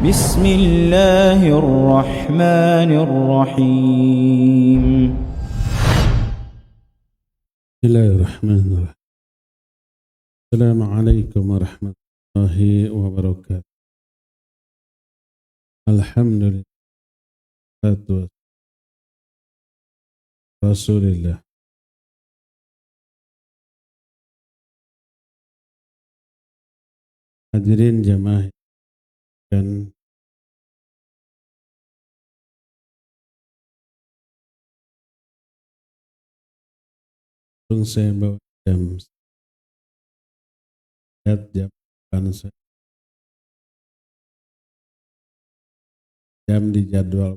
بسم الله الرحمن الرحيم. بسم الله الرحمن الرحيم. السلام عليكم ورحمة الله وبركاته. الحمد لله رسول الله. Hadirin jamaah dan saya bawa jam di jadwal.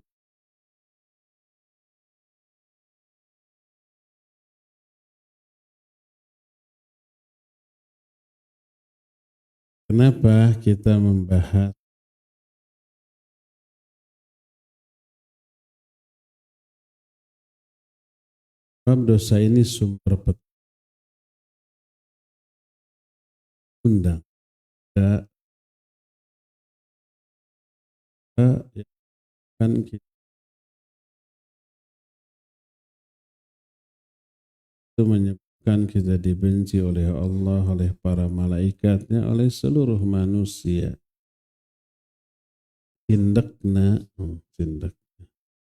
Kenapa kita membahas sebab dosa ini sumber undang kan kita itu menyebabkan kita dibenci oleh Allah, oleh para malaikatnya, oleh seluruh manusia.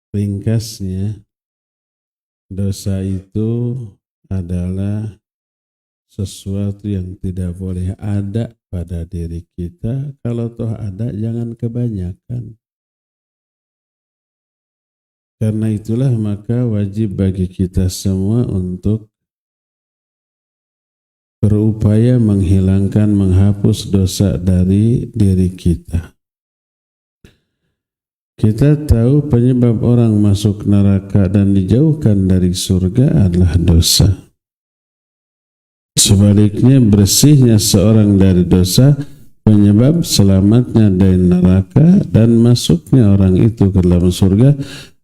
Ringkasnya, dosa itu adalah sesuatu yang tidak boleh ada pada diri kita. Kalau toh ada, jangan kebanyakan. Karena itulah maka wajib bagi kita semua untuk berupaya menghilangkan, menghapus dosa dari diri kita. Kita tahu penyebab orang masuk neraka dan dijauhkan dari surga adalah dosa. Sebaliknya, bersihnya seorang dari dosa penyebab selamatnya dari neraka dan masuknya orang itu ke dalam surga,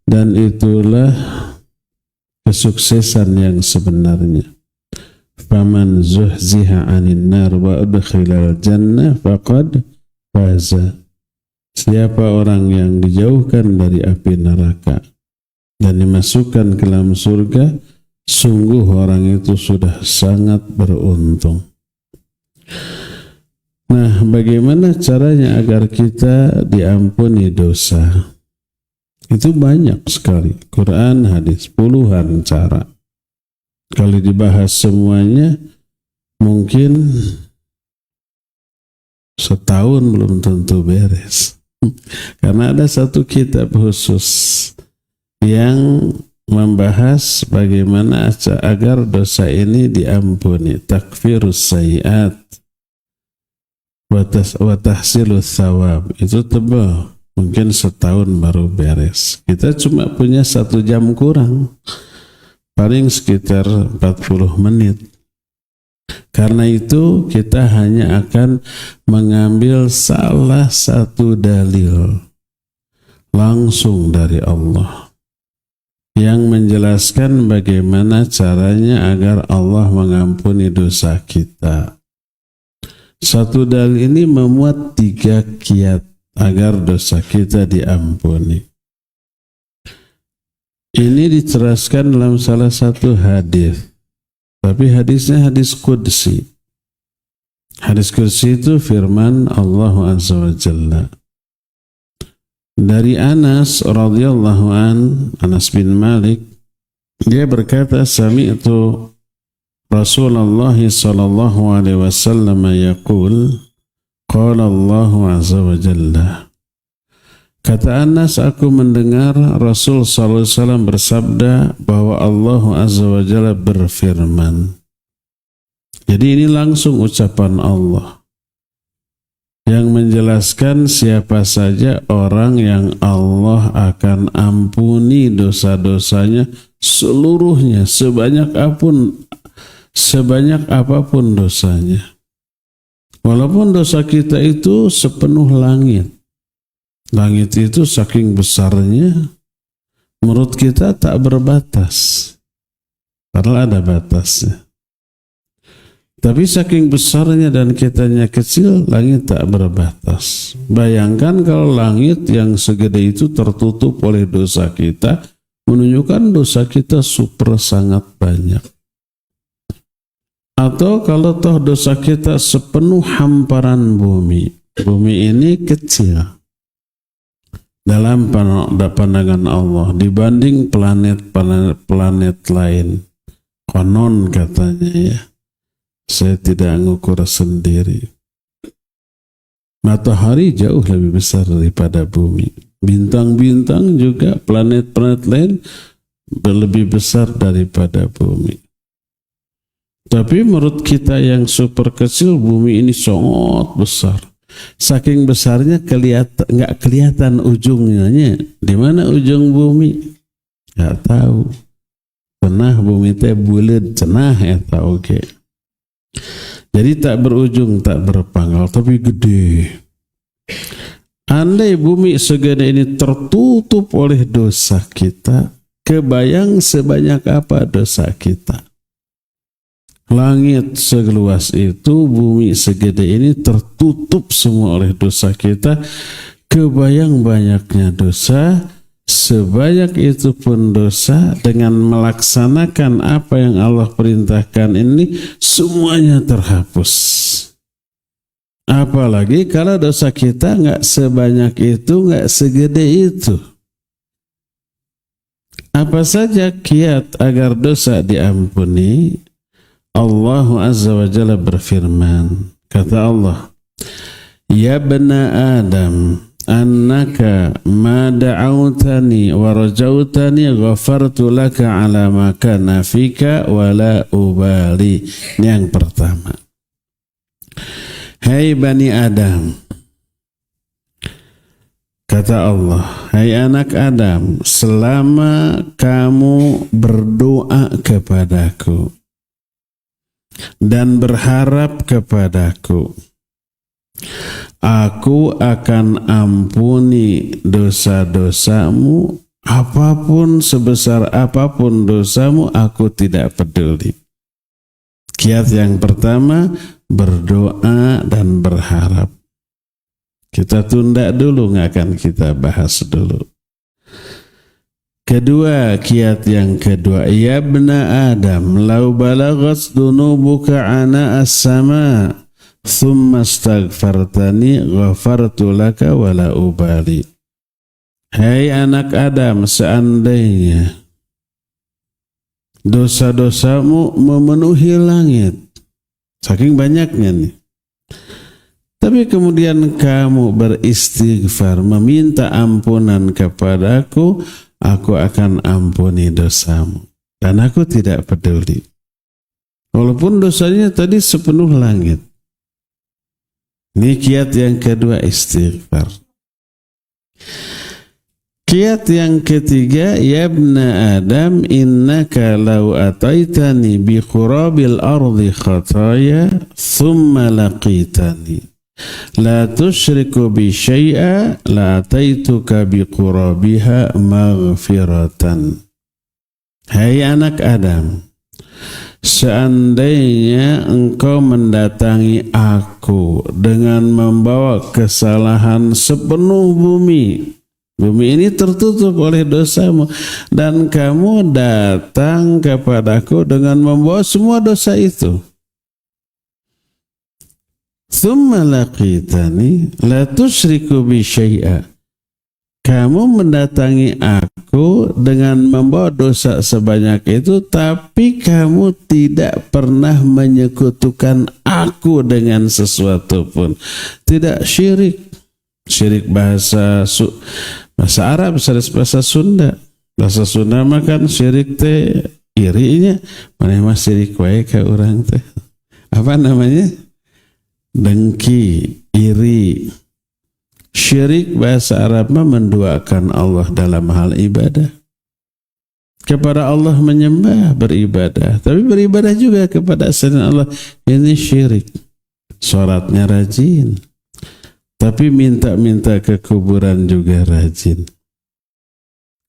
dan itulah kesuksesan yang sebenarnya. Faman zuhziha 'anil nar wa udkhilal jannah faqad faza. Siapa orang yang dijauhkan dari api neraka dan dimasukkan ke dalam surga, sungguh orang itu sudah sangat beruntung. Nah, bagaimana caranya agar kita diampuni dosa? Itu banyak sekali. Quran, hadis, puluhan cara. Kalau dibahas semuanya, mungkin setahun belum tentu beres. Karena ada satu kitab khusus yang membahas bagaimana agar dosa ini diampuni. Takfirus sayiat wa tahsilus thawab. Itu tebal. Mungkin setahun baru beres. Kita cuma punya 1 jam kurang. Paling sekitar 40 menit. Karena itu kita hanya akan mengambil salah satu dalil langsung dari Allah yang menjelaskan bagaimana caranya agar Allah mengampuni dosa kita. Satu dalil ini memuat 3 kiat agar dosa kita diampuni. Ini diteraskan dalam salah satu hadis. Tapi hadisnya hadis qudsi. Hadis qudsi itu firman Allah Azza wa Jalla. Dari Anas radhiyallahu Anas bin Malik, dia berkata, sami'tu Rasulullah sallallahu alaihi wasallam yaqul, qala Allah Azza wa Jalla. Kata Anas, aku mendengar Rasul sallallahu alaihi wasallam bersabda bahwa Allah Azza wa Jalla berfirman. Jadi ini langsung ucapan Allah yang menjelaskan siapa saja orang yang Allah akan ampuni dosa-dosanya seluruhnya, sebanyak apapun dosanya. Walaupun dosa kita itu sepenuh langit. Langit itu saking besarnya, menurut kita tak berbatas. Padahal ada batasnya. Tapi saking besarnya dan kitanya kecil, langit tak berbatas. Bayangkan kalau langit yang segede itu tertutup oleh dosa kita, menunjukkan dosa kita super sangat banyak. Atau kalau toh dosa kita sepenuh hamparan bumi, bumi ini kecil dalam pandangan Allah dibanding planet-planet lain. Konon katanya ya, saya tidak ngukur sendiri. Matahari jauh lebih besar daripada bumi. Bintang-bintang juga, planet-planet lain lebih besar daripada bumi. Tapi menurut kita yang super kecil, bumi ini sangat besar. Saking besarnya nggak kelihatan ujungnya. Di mana ujung bumi? Nggak tahu. Cenah bumi teh bulet, cenah ya tahu ke. Jadi tak berujung, tak berpangkal, tapi gede. Andai bumi segede ini tertutup oleh dosa kita, kebayang sebanyak apa dosa kita. Langit seluas itu, bumi segede ini tertutup semua oleh dosa kita, kebayang banyaknya dosa. Sebanyak itu pun dosa, dengan melaksanakan apa yang Allah perintahkan ini, semuanya terhapus. Apalagi kalau dosa kita nggak sebanyak itu, nggak segede itu. Apa saja kiat agar dosa diampuni? Allah Azza wa Jalla berfirman, kata Allah, Ya bena Adam, annaka ma da'autani wa rajautani ghafartu laka ala ma kana fika wa la ubali. Yang pertama, hai Bani Adam, kata Allah, hai anak Adam, selama kamu berdoa kepadaku dan berharap kepadaku, aku akan ampuni dosa-dosamu, apapun sebesar apapun dosamu, aku tidak peduli. Kiat yang pertama, berdoa dan berharap. Kita tunda dulu, nggak akan kita bahas dulu. Kedua, kiat yang kedua, ya bna Adam, lau balagat dunubuka ana as-sama, thumma astaghfartani ghafartu laka wala ubali. Hai anak Adam, seandainya dosa-dosamu memenuhi langit, saking banyaknya nih, tapi kemudian kamu beristighfar, meminta ampunan kepadaku, aku akan ampuni dosamu dan aku tidak peduli walaupun dosanya tadi sepenuh langit. Ini kiat yang kedua, istighfar. Kiat yang ketiga, ya bna Adam, innaka law ataitani bi qurabil ardi khataya thumma laqitani la tusyriku bi syai'a la ataituka bi qurabiha maghfiratan. Hai anak Adam, seandainya engkau mendatangi aku dengan membawa kesalahan sepenuh bumi, bumi ini tertutup oleh dosamu, dan kamu datang kepadaku dengan membawa semua dosa itu, thumma laqitani la tusyriku bi syai'a, kamu mendatangi aku dengan membawa dosa sebanyak itu, tapi kamu tidak pernah menyekutukan aku dengan sesuatu pun. Tidak syirik. Syirik bahasa Arab, bahasa Sunda. Bahasa Sunda makan syirik teh irinya. Mana mah syirik wae ka urang teh. Apa namanya? Dengki, iri. Syirik bahasa Arab menduakan Allah dalam hal ibadah. Kepada Allah menyembah, beribadah. Tapi beribadah juga kepada selain Allah. Ini syirik. Sholatnya rajin. Tapi minta-minta ke kuburan juga rajin.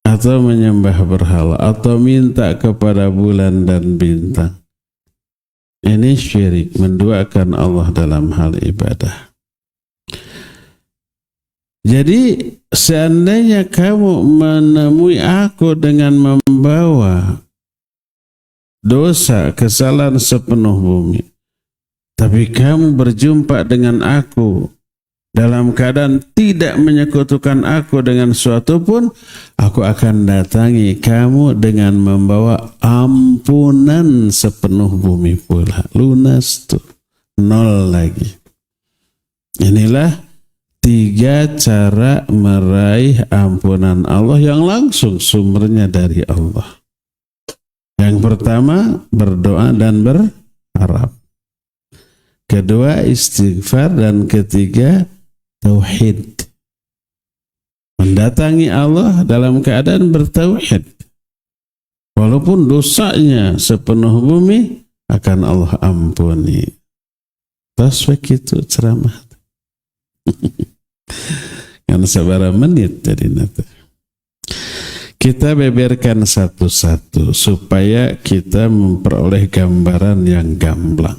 Atau menyembah berhala. Atau minta kepada bulan dan bintang. Ini syirik, menduakan Allah dalam hal ibadah. Jadi seandainya kamu menemui aku dengan membawa dosa, kesalahan sepenuh bumi, tapi kamu berjumpa dengan aku dalam keadaan tidak menyekutukan aku dengan suatu pun, aku akan datangi kamu dengan membawa ampunan sepenuh bumi pula. Lunas tuh, nol lagi. Inilah 3 cara meraih ampunan Allah yang langsung sumbernya dari Allah. Yang pertama, berdoa dan berharap. Kedua, istighfar. Dan ketiga, tauhid. Mendatangi Allah dalam keadaan bertauhid. Walaupun dosanya sepenuh bumi, akan Allah ampuni. Terus begitu ceramah. Kan sabar menit jadi nanti. Kita beberkan satu-satu supaya kita memperoleh gambaran yang gamblang.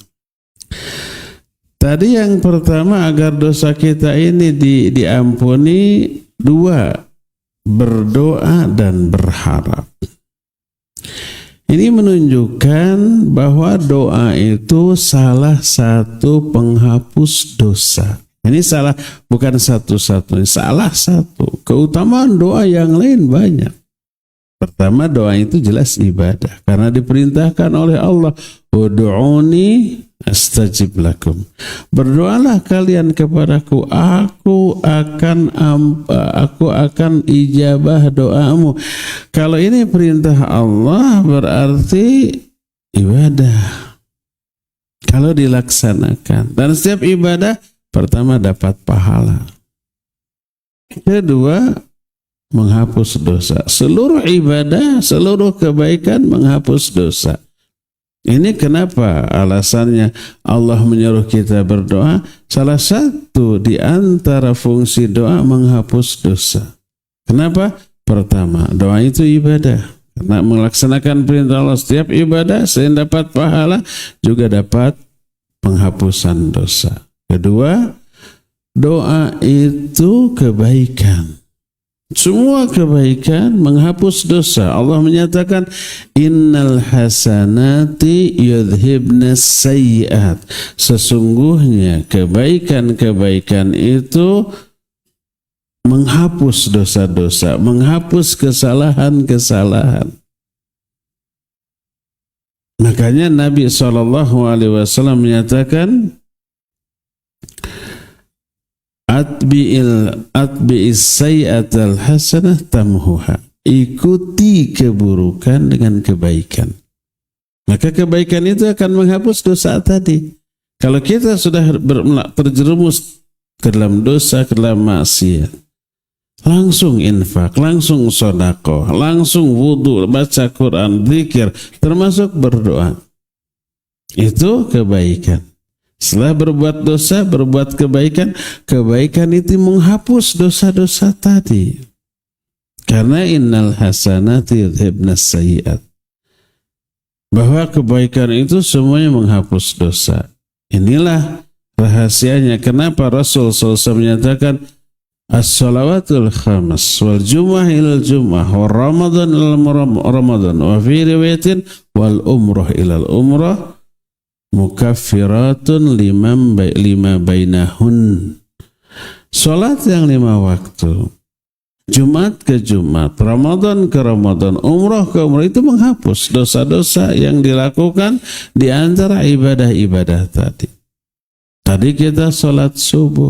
Tadi yang pertama, agar dosa kita ini diampuni, 2, berdoa dan berharap. Ini menunjukkan bahwa doa itu salah satu penghapus dosa. Ini salah, bukan satu-satunya, salah satu. Keutamaan doa yang lain banyak. Pertama, doa itu jelas ibadah, karena diperintahkan oleh Allah, ud'uni astajib lakum. Berdoalah kalian kepadaku, aku akan ijabah doamu. Kalau ini perintah Allah berarti ibadah. Kalau dilaksanakan, dan setiap ibadah pertama dapat pahala. Kedua, menghapus dosa. Seluruh ibadah, seluruh kebaikan menghapus dosa. Ini kenapa alasannya Allah menyuruh kita berdoa. Salah satu di antara fungsi doa menghapus dosa. Kenapa? Pertama, doa itu ibadah. Karena melaksanakan perintah Allah, setiap ibadah selain dapat pahala juga dapat penghapusan dosa. Kedua, doa itu kebaikan. Semua kebaikan menghapus dosa. Allah menyatakan, innal hasanati yudhibnas sayyiat. Sesungguhnya kebaikan-kebaikan itu menghapus dosa-dosa, menghapus kesalahan-kesalahan. Makanya Nabi SAW menyatakan, atbi'is sayyi'atal hasanah tamhuha. Ikuti keburukan dengan kebaikan. Maka kebaikan itu akan menghapus dosa tadi. Kalau kita sudah terjerumus ke dalam dosa, ke dalam maksiat, langsung infak, langsung sedekah, langsung wudu, baca Quran, zikir, termasuk berdoa. Itu kebaikan. Setelah berbuat dosa, berbuat kebaikan, kebaikan itu menghapus dosa-dosa tadi. Karena innal hasanati yudhibnas sayyiat. Bahwa kebaikan itu semuanya menghapus dosa. Inilah rahasianya kenapa Rasul SAW menyatakan as-salawatul khamas wal jum'ah ilal jum'ah wa ramadan ilal ramadan wa fi riwayatin wal umrah ilal umrah mukaffiratun lima bainahun. Salat yang 5 waktu, Jumat ke Jumat, Ramadan ke Ramadan, umrah ke umrah, itu menghapus dosa-dosa yang dilakukan di antara ibadah-ibadah tadi. Tadi kita salat subuh.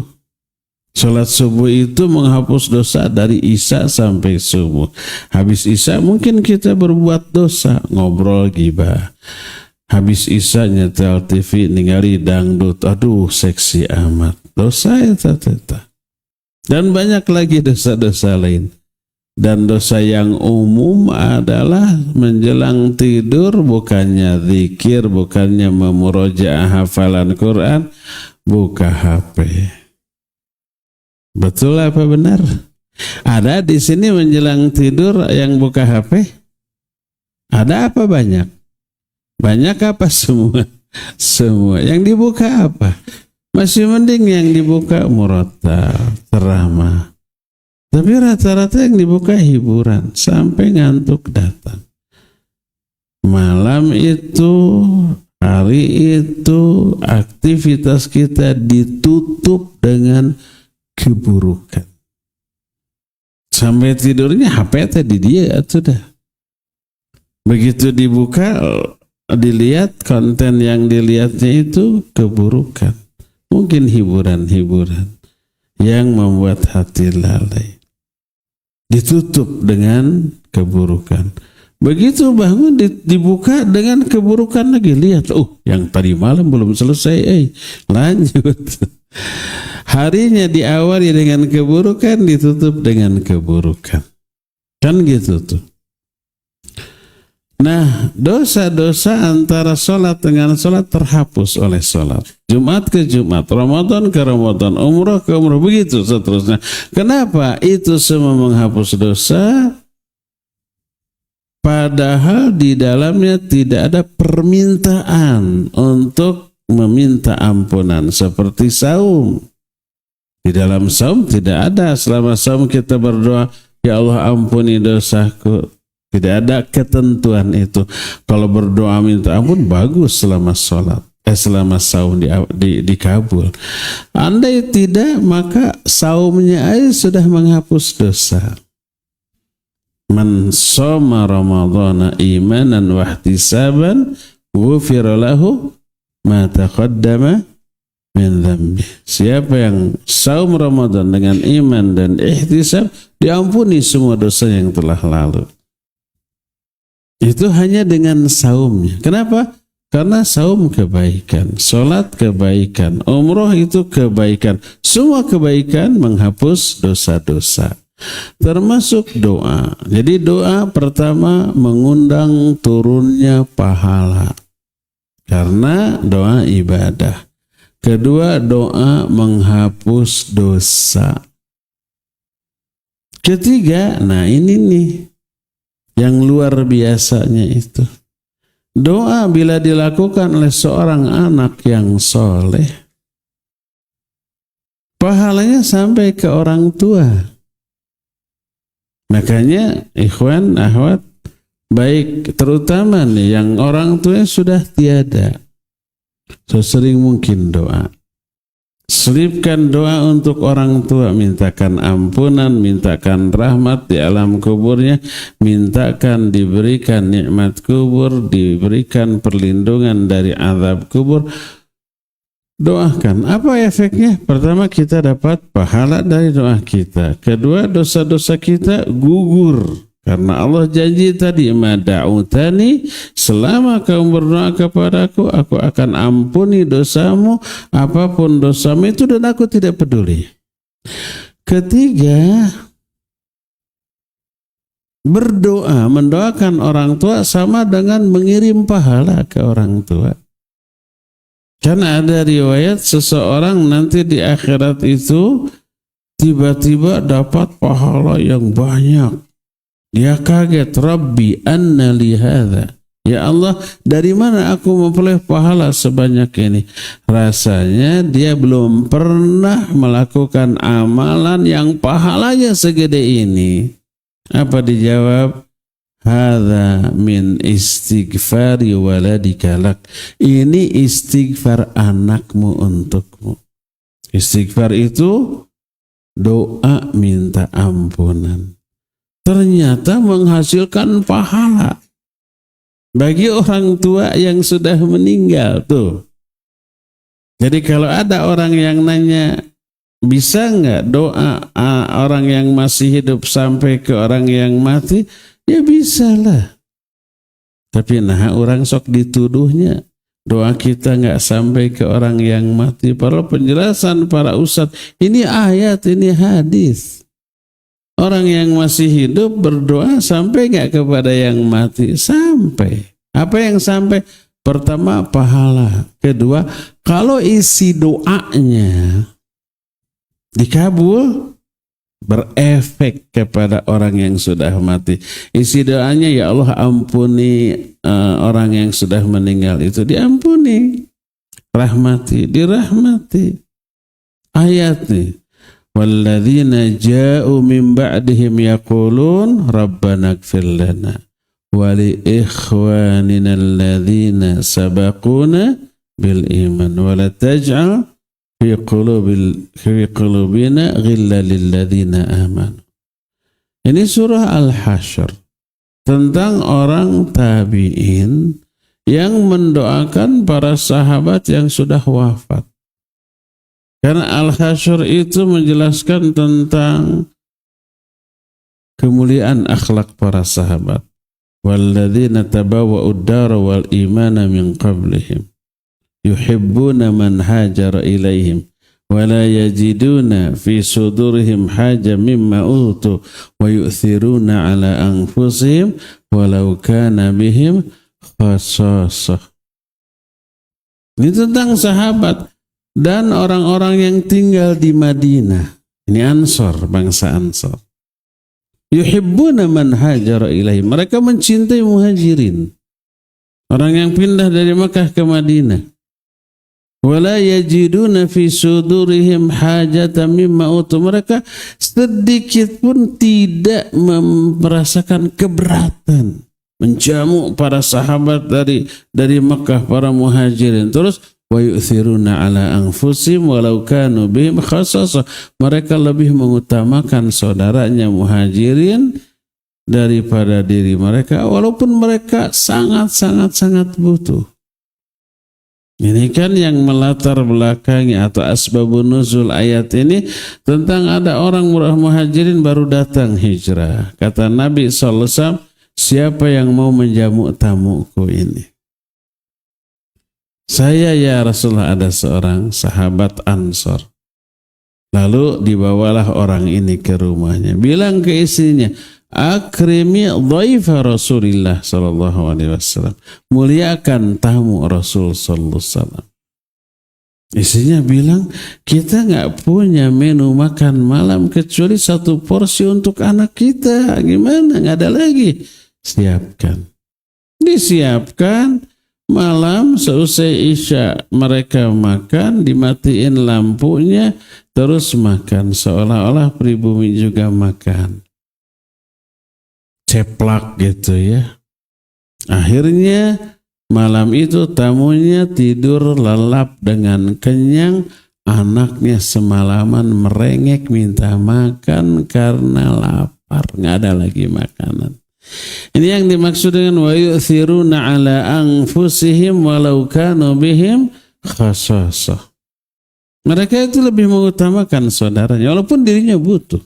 Salat subuh itu menghapus dosa dari Isya sampai subuh. Habis Isya mungkin kita berbuat dosa, ngobrol gibah. Habis Isya nyetel TV, ningali dangdut, aduh seksi amat. Dosa itu teta. Dan banyak lagi dosa-dosa lain. Dan dosa yang umum adalah menjelang tidur bukannya zikir, bukannya memurojaah hafalan Quran, buka HP. Betul apa benar? Ada di sini menjelang tidur yang buka HP? Ada apa banyak? Banyak apa semua? Semua. Yang dibuka apa? Masih mending yang dibuka murattal, ceramah. Tapi rata-rata yang dibuka hiburan sampai ngantuk datang. Malam itu, hari itu, aktivitas kita ditutup dengan keburukan. Sampai tidurnya HP tadi dia sudah. Begitu dibuka, dilihat konten yang dilihatnya itu keburukan. Mungkin hiburan-hiburan yang membuat hati lalai. Ditutup dengan keburukan. Begitu bangun dibuka dengan keburukan lagi. Lihat, yang tadi malam belum selesai. Lanjut. Harinya diawali dengan keburukan, ditutup dengan keburukan. Kan gitu tuh. Nah, dosa-dosa antara sholat dengan sholat terhapus oleh sholat. Jumat ke Jumat, Ramadan ke Ramadan, umrah ke umrah, begitu seterusnya. Kenapa? Itu semua menghapus dosa, padahal di dalamnya tidak ada permintaan untuk meminta ampunan seperti saum. Di dalam saum tidak ada, selama saum kita berdoa, ya Allah ampuni dosaku. Tidak ada ketentuan itu. Kalau berdoa minta ampun bagus selama sholat, selama saum dikabul. Andai tidak, maka saumnya aja sudah menghapus dosa. Man shoma ramadhana imanan wa ihtisaban ghufira lahu ma taqaddama min dhanbi. Siapa yang saum Ramadan dengan iman dan ihtisab, diampuni semua dosa yang telah lalu. Itu hanya dengan saumnya. Kenapa? Karena saum kebaikan, sholat kebaikan, umroh itu kebaikan. Semua kebaikan menghapus dosa-dosa. Termasuk doa. Jadi doa pertama mengundang turunnya pahala. Karena doa ibadah. Kedua, doa menghapus dosa. Ketiga, nah ini nih yang luar biasanya itu. Doa bila dilakukan oleh seorang anak yang soleh, pahalanya sampai ke orang tua. Makanya ikhwan, akhwat, baik terutama nih yang orang tuanya sudah tiada, sesering mungkin doa. Selipkan doa untuk orang tua, mintakan ampunan, mintakan rahmat di alam kuburnya, mintakan diberikan nikmat kubur, diberikan perlindungan dari azab kubur. Doakan. Apa efeknya? Pertama, kita dapat pahala dari doa kita. Kedua, dosa-dosa kita gugur. Karena Allah janji tadi, mada'utani, selama kamu berdoa kepadaku, aku akan ampuni dosamu, apapun dosamu itu, dan aku tidak peduli. Ketiga, berdoa, mendoakan orang tua sama dengan mengirim pahala ke orang tua. Karena ada riwayat seseorang nanti di akhirat itu tiba-tiba dapat pahala yang banyak. Dia kaget, Rabbi anna li hadza. Ya Allah, dari mana aku memperoleh pahala sebanyak ini? Rasanya dia belum pernah melakukan amalan yang pahalanya segede ini. Apa dijawab? Hadza min istighfari waladika lak. Ini istighfar anakmu untukmu. Istighfar itu doa minta ampunan. Ternyata menghasilkan pahala bagi orang tua yang sudah meninggal tuh. Jadi kalau ada orang yang nanya, bisa nggak doa orang yang masih hidup sampai ke orang yang mati? Ya bisa lah. Tapi nah orang sok dituduhnya doa kita nggak sampai ke orang yang mati. Padahal penjelasan para ustadz, ini ayat, ini hadis. Orang yang masih hidup berdoa sampai nggak kepada yang mati? Sampai. Apa yang sampai? Pertama, pahala. Kedua, kalau isi doanya dikabul, berefek kepada orang yang sudah mati. Isi doanya, ya Allah ampuni orang yang sudah meninggal itu diampuni, rahmati, dirahmati. Ayat nih, walladzina ja'u min ba'dihim yaqulun rabbana ighfir lana wa li ikhwanina alladzina sabaquna bil iman wa la taj'al fi qulubina ghillan lil ladzina amanu. Ini surah Al-Hasyr tentang orang tabi'in yang mendoakan para sahabat yang sudah wafat. Karena Al-Hasyr itu menjelaskan tentang kemuliaan akhlak para sahabat. Walladzina tabawwa'ud dara wal imana min qablihim yuhibbuna man hajara ilaihim wa la yajiduna fi sudurihim haja mimma utu wa yu'thiruna ala anfusihim walau kana bihim khasasah. Ini tentang sahabat dan orang-orang yang tinggal di Madinah. Ini Ansor, bangsa Ansor. Yuhibbuna man hajara ilaihim. Mereka mencintai muhajirin, orang yang pindah dari Makkah ke Madinah. Wala yajiduna fi sudurihim hajatan mimma utu. Mereka sedikit pun tidak merasakan keberatan menjamu para sahabat dari Makkah, para muhajirin. Terus wa yu'thiruna ala anfusihim walau kanu bihim khasasah. Mereka lebih mengutamakan saudaranya muhajirin daripada diri mereka, walaupun mereka sangat butuh. Ini kan yang melatar belakangi atau asbabun nuzul ayat ini, tentang ada orang muhajirin baru datang hijrah. Kata Nabi SAW, siapa yang mau menjamu tamuku ini? Saya ya Rasulullah, ada seorang sahabat Ansor. Lalu dibawalah orang ini ke rumahnya. Bilang ke istrinya, akrimi dhaifa Rasulillah sallallahu alaihi wasallam. Muliakan tamu Rasul sallallahu alaihi wasallam. Istrinya bilang, kita nggak punya menu makan malam kecuali satu porsi untuk anak kita. Gimana? Nggak ada lagi. Siapkan. Disiapkan. Malam seusai Isya mereka makan, dimatiin lampunya, terus makan seolah-olah pribumi juga makan. Ceplak gitu ya. Akhirnya malam itu tamunya tidur lelap dengan kenyang. Anaknya semalaman merengek minta makan karena lapar, nggak ada lagi makanan. Ini yang dimaksud dengan wa yu'thiruna ala anfusihim walau kanu bihim khasasah. Mereka itu lebih mengutamakan saudaranya walaupun dirinya butuh.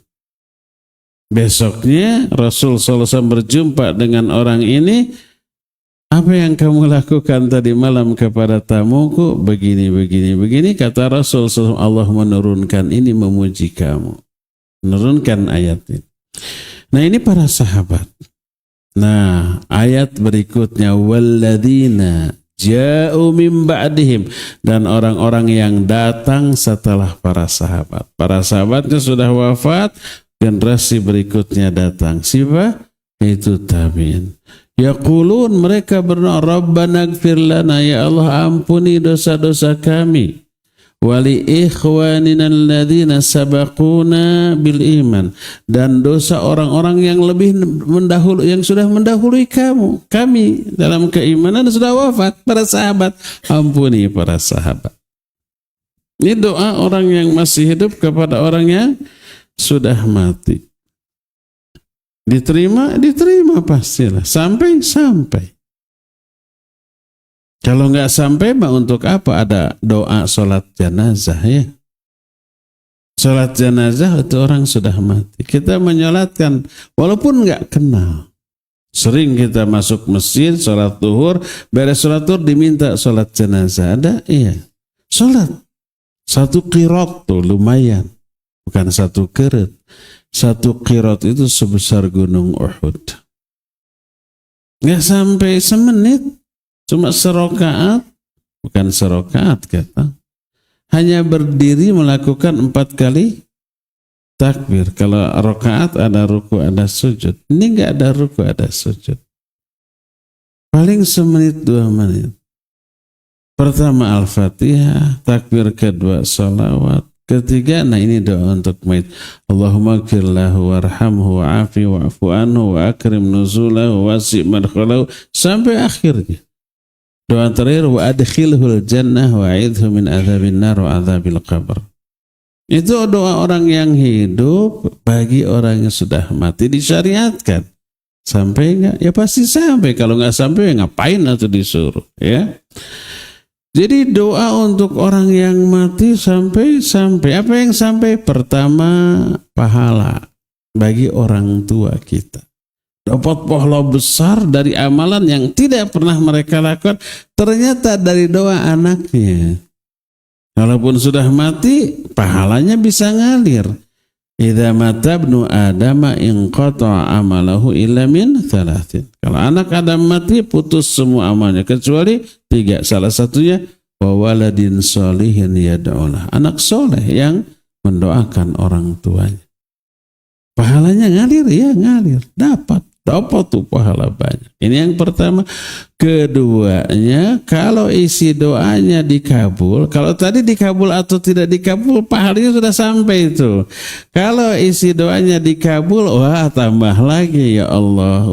Besoknya Rasul SAW berjumpa dengan orang ini. Apa yang kamu lakukan tadi malam kepada tamuku? Begini. Kata Rasul SAW, Allah menurunkan ini memuji kamu. Menurunkan ayat ini. Nah, ini para sahabat. Nah, ayat berikutnya, walladzina ja'u min ba'dihim, dan orang-orang yang datang setelah para sahabat. Para sahabatnya sudah wafat, generasi berikutnya datang. Siapa? Itu tabi'in. Yaqulun, mereka berdoa, Rabbana ighfir lana, ya Allah ampuni dosa-dosa kami. Wali ikhwanina alladzina sabaquna bil iman, dan dosa orang-orang yang lebih mendahului, yang sudah mendahului kami dalam keimanan sudah wafat, para sahabat. Ampuni para sahabat. Ini doa orang yang masih hidup kepada orang yang sudah mati. Diterima pastilah sampai. Kalau nggak sampai, mah untuk apa ada doa sholat jenazah ya? Sholat jenazah itu orang sudah mati. Kita menyolatkan walaupun nggak kenal. Sering kita masuk masjid, sholat zuhur, beres sholat zuhur diminta sholat jenazah. Ada? Iya. Sholat. Satu qirot tuh lumayan. Bukan satu qirot. Satu qirot itu sebesar gunung Uhud. Nggak sampai semenit. Cuma serokaat, bukan serokaat kata. Hanya berdiri melakukan 4 kali takbir. Kalau rokaat ada ruku, ada sujud. Ini enggak ada ruku, ada sujud. Paling semenit 2 menit. Pertama Al-Fatihah, takbir kedua salawat, ketiga nah ini doa untuk mayit. Allahumma ighfir lahu warhamhu wa'afi wa'fu anhu wa akrim nuzulahu wasi' madkhalahu sampai akhirnya. Doa terakhir wa adkhilhul jannah wa a'idhu min adzabin nar wa adzabil qabr. Itu doa orang yang hidup bagi orang yang sudah mati disyariatkan. Sampai enggak? Ya pasti sampai. Kalau enggak sampai ya ngapain atau disuruh, ya. Jadi doa untuk orang yang mati sampai apa yang sampai? Pertama pahala bagi orang tua kita. Dapat pahala besar dari amalan yang tidak pernah mereka lakukan, ternyata dari doa anaknya. Walaupun sudah mati, pahalanya bisa ngalir. Idza mata ibnu Adama inqata'a amalahu illa min 3. Kalau anak Adam mati, putus semua amalnya kecuali 3. Salah satunya wa waladin sholihin yad'ulah. Anak soleh yang mendoakan orang tuanya. Pahalanya ngalir, ya ngalir. Dapat tuh pahala banyak. Ini yang pertama. Keduanya, kalau isi doanya dikabul, kalau tadi dikabul atau tidak dikabul, pahalanya sudah sampai itu. Kalau isi doanya dikabul, wah tambah lagi, ya Allah,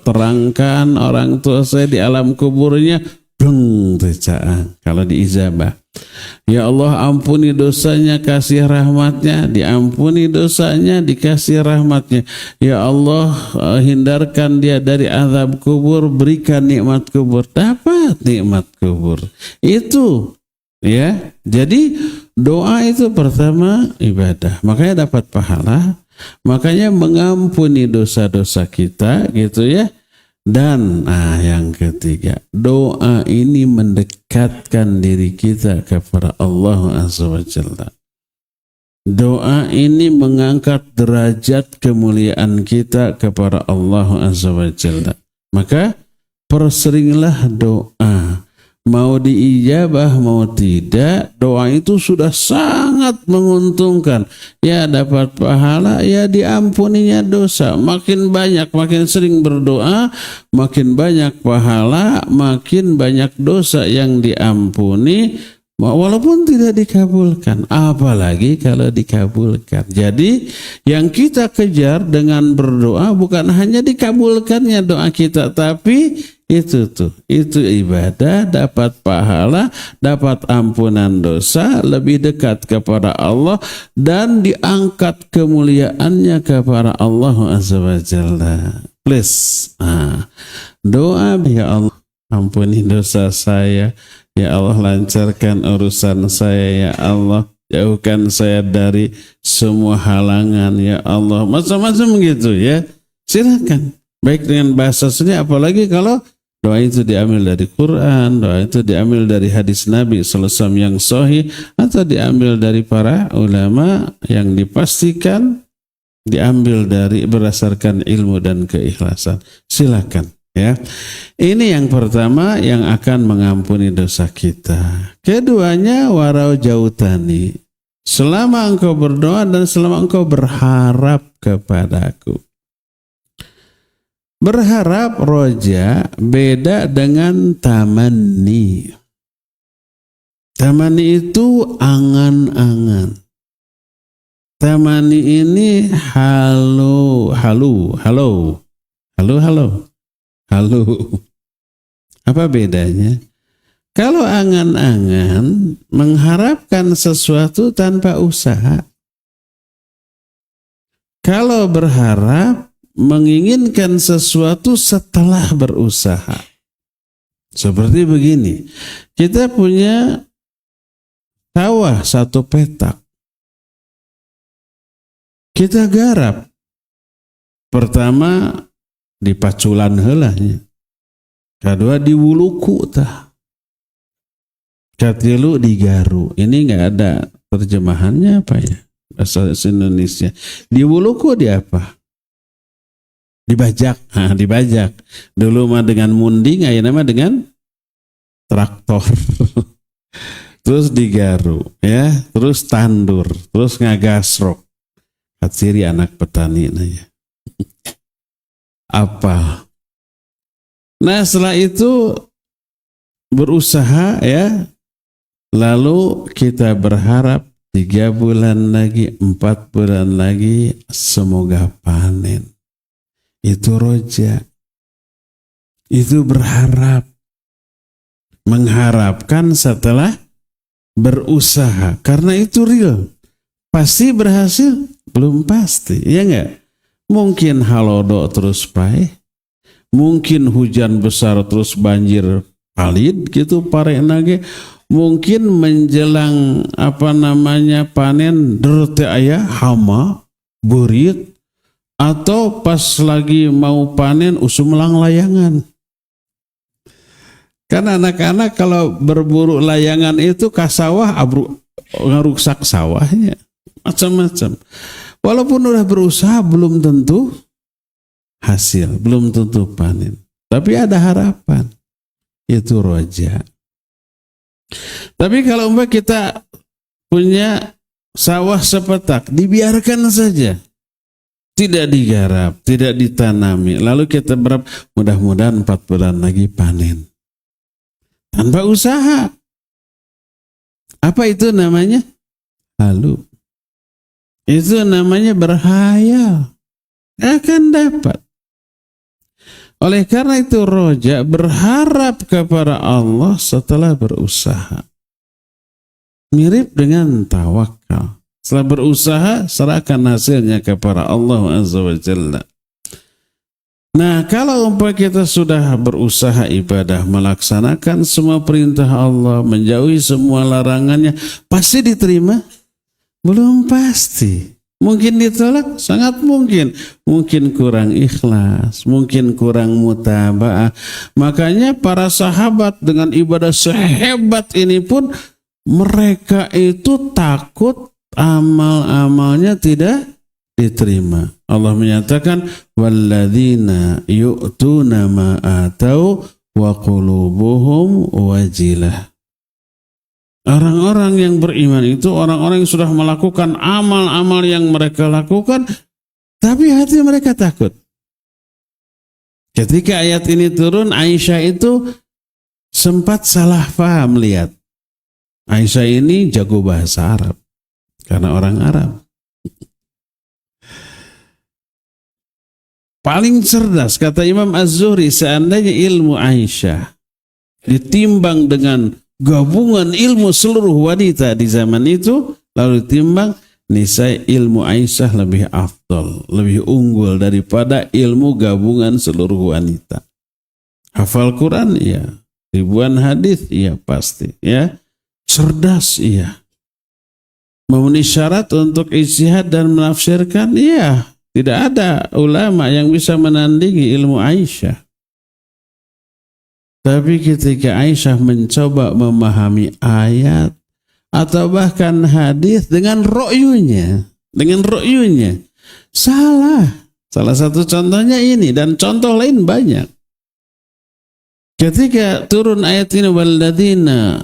terangkan orang tua saya di alam kuburnya, bleng tercaang. Kalau diijabah, ya Allah ampuni dosanya, kasih rahmatnya, diampuni dosanya, dikasih rahmatnya. Ya Allah hindarkan dia dari azab kubur, berikan nikmat kubur, dapat nikmat kubur. Itu ya. Jadi doa itu pertama ibadah, makanya dapat pahala, makanya mengampuni dosa-dosa kita gitu ya. Dan yang ketiga, doa ini mendekatkan diri kita kepada Allah Azza wa Jalla. Doa ini mengangkat derajat kemuliaan kita kepada Allah Azza wa Jalla. Maka perseringlah doa. Mau diijabah mau tidak, doa itu sudah sangat menguntungkan. Ya dapat pahala, ya diampuninya dosa. Makin banyak, makin sering berdoa, makin banyak pahala, makin banyak dosa yang diampuni, walaupun tidak dikabulkan. Apalagi kalau dikabulkan. Jadi yang kita kejar dengan berdoa bukan hanya dikabulkannya doa kita, tapi itu ibadah, dapat pahala, dapat ampunan dosa, lebih dekat kepada Allah, dan diangkat kemuliaannya kepada Allah Azza wa Jalla. Please, doa, ya Allah ampuni dosa saya, ya Allah lancarkan urusan saya, ya Allah jauhkan saya dari semua halangan, ya Allah, macam-macam gitu ya. Silakan, baik dengan bahasa sendiri, apalagi kalau doa itu diambil dari Quran, doa itu diambil dari hadis Nabi sallallahu alaihi wasallam yang sahih, atau diambil dari para ulama yang dipastikan diambil dari berdasarkan ilmu dan keikhlasan. Silakan ya. Ini yang pertama yang akan mengampuni dosa kita. Keduanya warau jautani. Selama engkau berdoa dan selama engkau berharap kepadaku. Berharap, roja, beda dengan tamanni. Tamanni itu angan-angan. Tamanni ini halo. Apa bedanya? Kalau angan-angan mengharapkan sesuatu tanpa usaha. Kalau berharap menginginkan sesuatu setelah berusaha. Seperti begini, kita punya sawah 1 petak. Kita garap. Pertama dipaculan heulanya. Kedua diwuluku tah. Katilu digaru. Ini enggak ada terjemahannya apa ya? Bahasa Indonesia. Diwuluku di apa? Dibajak. Dibajak. Dulu mah dengan munding, ayeuna mah dengan traktor. Terus digaru, ya, terus tandur, terus ngagasrok. Ciri anak petani ya. Apa? Nah setelah itu berusaha ya, lalu kita berharap 3 bulan lagi, 4 bulan lagi, semoga panen. Itu roja. Itu berharap. Mengharapkan setelah berusaha. Karena itu real. Pasti berhasil? Belum pasti. Ya enggak? Mungkin halodo terus baik. Mungkin hujan besar terus banjir palit gitu pare nage. Mungkin menjelang panen derte aya hama burit, atau pas lagi mau panen usumlang layangan. Kan anak-anak kalau berburu layangan itu ke sawah ngerusak sawahnya, macam-macam. Walaupun udah berusaha belum tentu hasil, belum tentu panen. Tapi ada harapan. Itu roja. Tapi kalau kita punya sawah sepetak, dibiarkan saja. Tidak digarap, tidak ditanami. Lalu kita berharap mudah-mudahan 4 bulan lagi panen. Tanpa usaha. Apa itu namanya? Halu. Itu namanya berhayal. Akan dapat. Oleh karena itu roja berharap kepada Allah setelah berusaha. Mirip dengan tawakal. Setelah berusaha, serahkan hasilnya kepada Allah Azza wa Jalla. Nah, kalau kita sudah berusaha ibadah, melaksanakan semua perintah Allah, menjauhi semua larangannya, pasti diterima? Belum pasti. Mungkin ditolak? Sangat mungkin. Mungkin kurang ikhlas, mungkin kurang mutaba'ah. Makanya para sahabat dengan ibadah sehebat ini pun, mereka itu takut amal-amalnya tidak diterima. Allah menyatakan, walladzina yu'tuna ma atau wa qulubuhum wajilah. Orang-orang yang beriman itu orang-orang yang sudah melakukan amal-amal yang mereka lakukan, tapi hati mereka takut. Ketika ayat ini turun, Aisyah itu sempat salah paham lihat. Aisyah ini jago bahasa Arab karena orang Arab. Paling cerdas, kata Imam Az-Zuhri, seandainya ilmu Aisyah ditimbang dengan gabungan ilmu seluruh wanita di zaman itu, lalu ditimbang, niscaya ilmu Aisyah lebih afdal, lebih unggul daripada ilmu gabungan seluruh wanita. Hafal Quran, iya. Ribuan hadis, iya pasti. Ya, cerdas, iya. Memenuhi syarat untuk ijtihad dan menafsirkan, iya. Tidak ada ulama yang bisa menandingi ilmu Aisyah. Tapi ketika Aisyah mencoba memahami ayat atau bahkan hadis dengan ro'yunya, salah. Salah satu contohnya ini dan contoh lain banyak. Ketika turun ayat ini, walladzina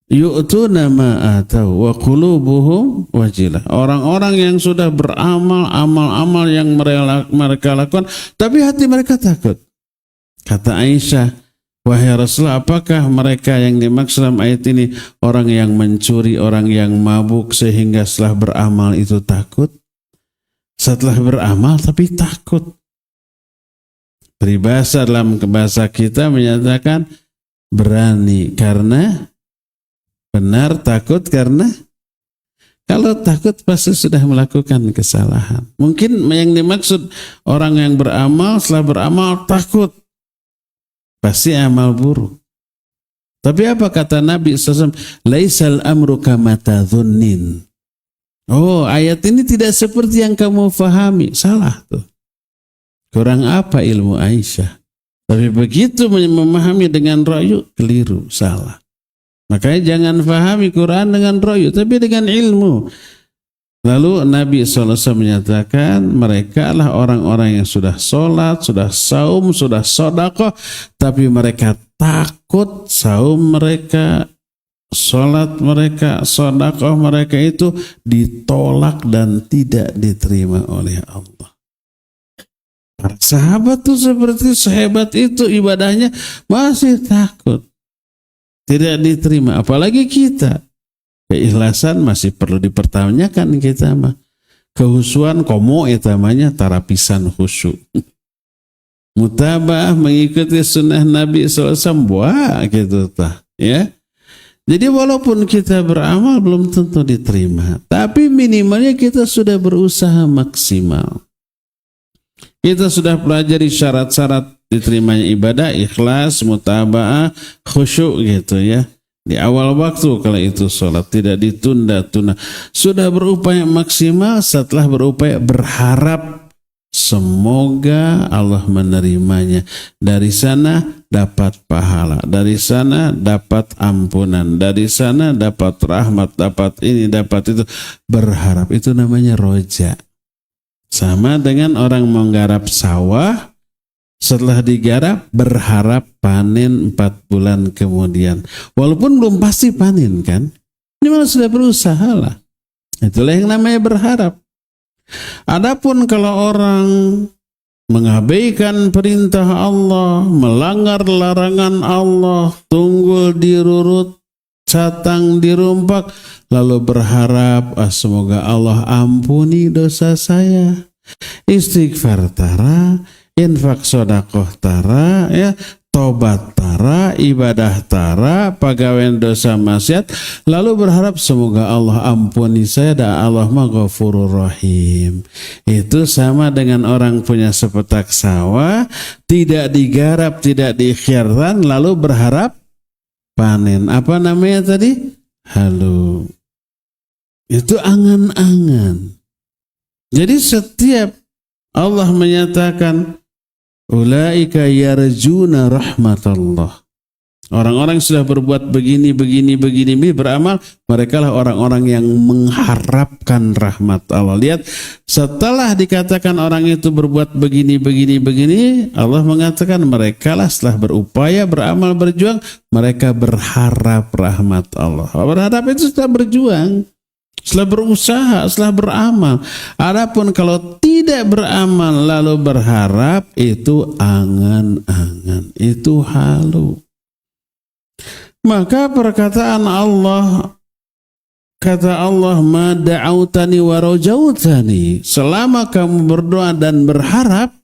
yu'tuna ma atau wa qulubuhum wajilah. Orang-orang yang sudah beramal amal-amal yang mereka lakukan, tapi hati mereka takut. Kata Aisyah, wahai Rasulullah, apakah mereka yang dimaksud dalam ayat ini orang yang mencuri, orang yang mabuk sehingga setelah beramal itu takut? Setelah beramal tapi takut. Peribahasa dalam bahasa kita menyatakan berani karena benar, takut karena, kalau takut pasti sudah melakukan kesalahan. Mungkin yang dimaksud orang yang beramal setelah beramal takut, pasti amal buruk. Tapi apa kata Nabi SAW? Laisal amru kama tadhunnin. Oh, ayat ini tidak seperti yang kamu fahami. Salah tuh. Kurang apa ilmu Aisyah? Tapi begitu memahami dengan ra'yu, keliru, salah. Makanya jangan fahami Quran dengan ra'yu, tapi dengan ilmu. Lalu Nabi SAW menyatakan mereka adalah orang-orang yang sudah sholat, sudah saum, sudah sedekah, tapi mereka takut saum mereka, sholat mereka, sedekah mereka itu ditolak dan tidak diterima oleh Allah. Para sahabat tuh seperti sehebat itu ibadahnya masih takut tidak diterima. Apalagi kita, keikhlasan masih perlu dipertanyakan kita mah. Kehusuan komo itamanya tarapisan khusyuk. Mutabah mengikuti sunnah Nabi SAW buah gitu tah ya. Jadi walaupun kita beramal belum tentu diterima, tapi minimalnya kita sudah berusaha maksimal. Kita sudah pelajari syarat-syarat diterimanya ibadah, ikhlas, mutaba'ah, khusyuk gitu ya. Di awal waktu kalau itu sholat tidak ditunda-tunda. Sudah berupaya maksimal, setelah berupaya berharap semoga Allah menerimanya. Dari sana dapat pahala, dari sana dapat ampunan, dari sana dapat rahmat, dapat ini, dapat itu. Berharap itu namanya roja. Sama dengan orang menggarap sawah, setelah digarap berharap panen 4 bulan kemudian. Walaupun belum pasti panen kan. Ini malah sudah berusaha lah. Itulah yang namanya berharap. Adapun kalau orang mengabaikan perintah Allah, melanggar larangan Allah, tunggul dirurut, catang dirumpak, lalu berharap semoga Allah ampuni dosa saya. Istighfar tara, infak sodakoh tara, ya, tobat tara, ibadah tara, pagawean dosa maksiat, lalu berharap semoga Allah ampuni saya dan Allah Ghafurur Rahim. Itu sama dengan orang punya sepetak sawah, tidak digarap, tidak diikhtiarkan, lalu berharap panen. Apa namanya tadi? Halu. Itu angan-angan. Jadi setiap Allah menyatakan ulaika yarjuna rahmatallah. Orang-orang yang sudah berbuat begini beramal, mereka lah orang-orang yang mengharapkan rahmat Allah. Lihat, setelah dikatakan orang itu berbuat begini, Allah mengatakan mereka lah setelah berupaya, beramal, berjuang, mereka berharap rahmat Allah. Berharap itu setelah berjuang, setelah berusaha, setelah beramal. Adapun kalau tidak beramal lalu berharap, itu angan-angan, itu halu. Maka perkataan Allah, kata Allah, ma da'autani wa rajautani, selama kamu berdoa dan berharap.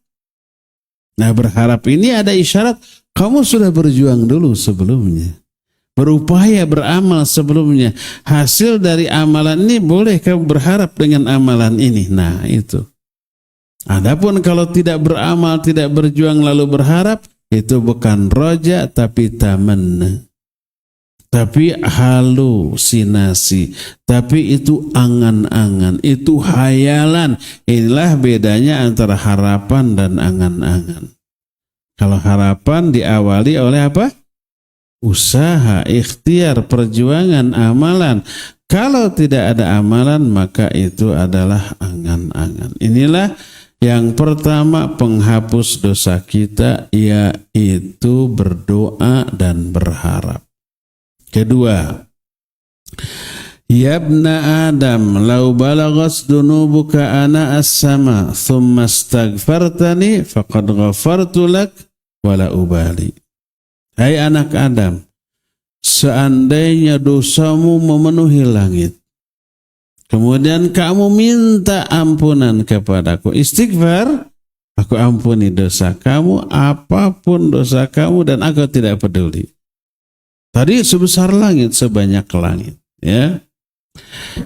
Nah, berharap ini ada isyarat kamu sudah berjuang dulu sebelumnya, berupaya beramal sebelumnya. Hasil dari amalan ini boleh kamu berharap dengan amalan ini. Nah, itu. Adapun kalau tidak beramal, tidak berjuang lalu berharap, itu bukan roja tapi tamanna, tapi halusinasi, tapi itu angan-angan, itu hayalan. Inilah bedanya antara harapan dan angan-angan. Kalau harapan diawali oleh apa? Usaha, ikhtiar, perjuangan, amalan. Kalau tidak ada amalan, maka itu adalah angan-angan. Inilah yang pertama penghapus dosa kita, yaitu berdoa dan berharap. Kedua, ya ibna Adam, lau balagas dunubuka ana as-sama, thumma astaghfartani, faqad ghafartu lak, wala ubali. Hai anak Adam, seandainya dosamu memenuhi langit, kemudian kamu minta ampunan kepadaku, istighfar, aku ampuni dosa kamu, apapun dosa kamu, dan aku tidak peduli. Tadi sebesar langit, sebanyak langit, ya.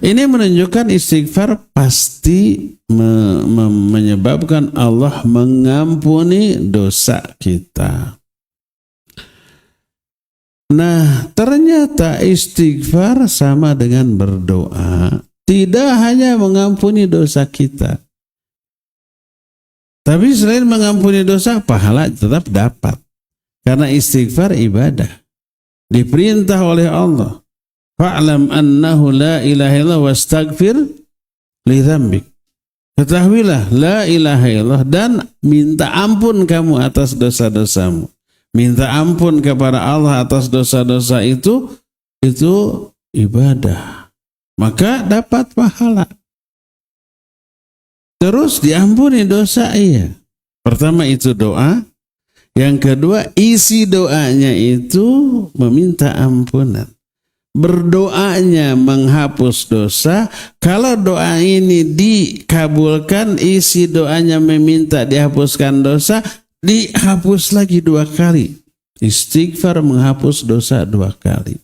Ini menunjukkan istighfar pasti menyebabkan Allah mengampuni dosa kita. Nah, ternyata istighfar sama dengan berdoa, tidak hanya mengampuni dosa kita, tapi selain mengampuni dosa, pahala tetap dapat. Karena istighfar ibadah. Diperintah oleh Allah, fa'lam annahu la ilaha illallah wastaghfir li dzambik. Ketahuilah la ilaha illallah dan minta ampun kamu atas dosa-dosamu. Minta ampun kepada Allah atas dosa-dosa itu ibadah. Maka dapat pahala. Terus diampuni dosa, iya. Pertama itu doa. Yang kedua, isi doanya itu meminta ampunan. Berdoanya menghapus dosa. Kalau doa ini dikabulkan, isi doanya meminta dihapuskan dosa, dihapus lagi 2 kali. Istighfar menghapus dosa 2 kali.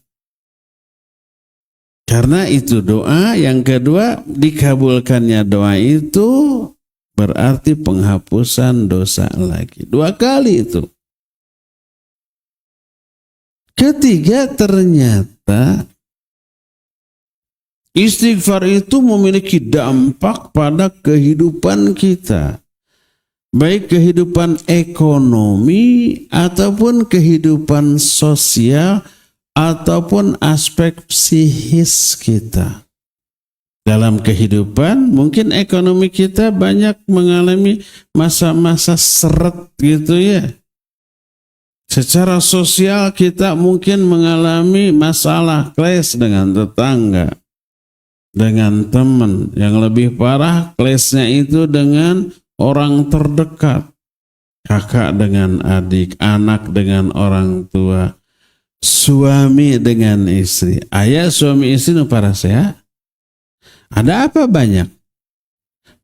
Karena itu doa. Yang kedua, dikabulkannya doa itu berarti penghapusan dosa lagi. 2 kali itu. Ketiga, ternyata istighfar itu memiliki dampak pada kehidupan kita. Baik kehidupan ekonomi ataupun kehidupan sosial ataupun aspek psikis kita. Dalam kehidupan mungkin ekonomi kita banyak mengalami masa-masa seret gitu ya. Secara sosial kita mungkin mengalami masalah clash dengan tetangga, dengan teman. Yang lebih parah clashnya itu dengan orang terdekat. Kakak dengan adik, anak dengan orang tua, suami dengan istri. Ayah suami istri nu para sehat. Ada apa banyak?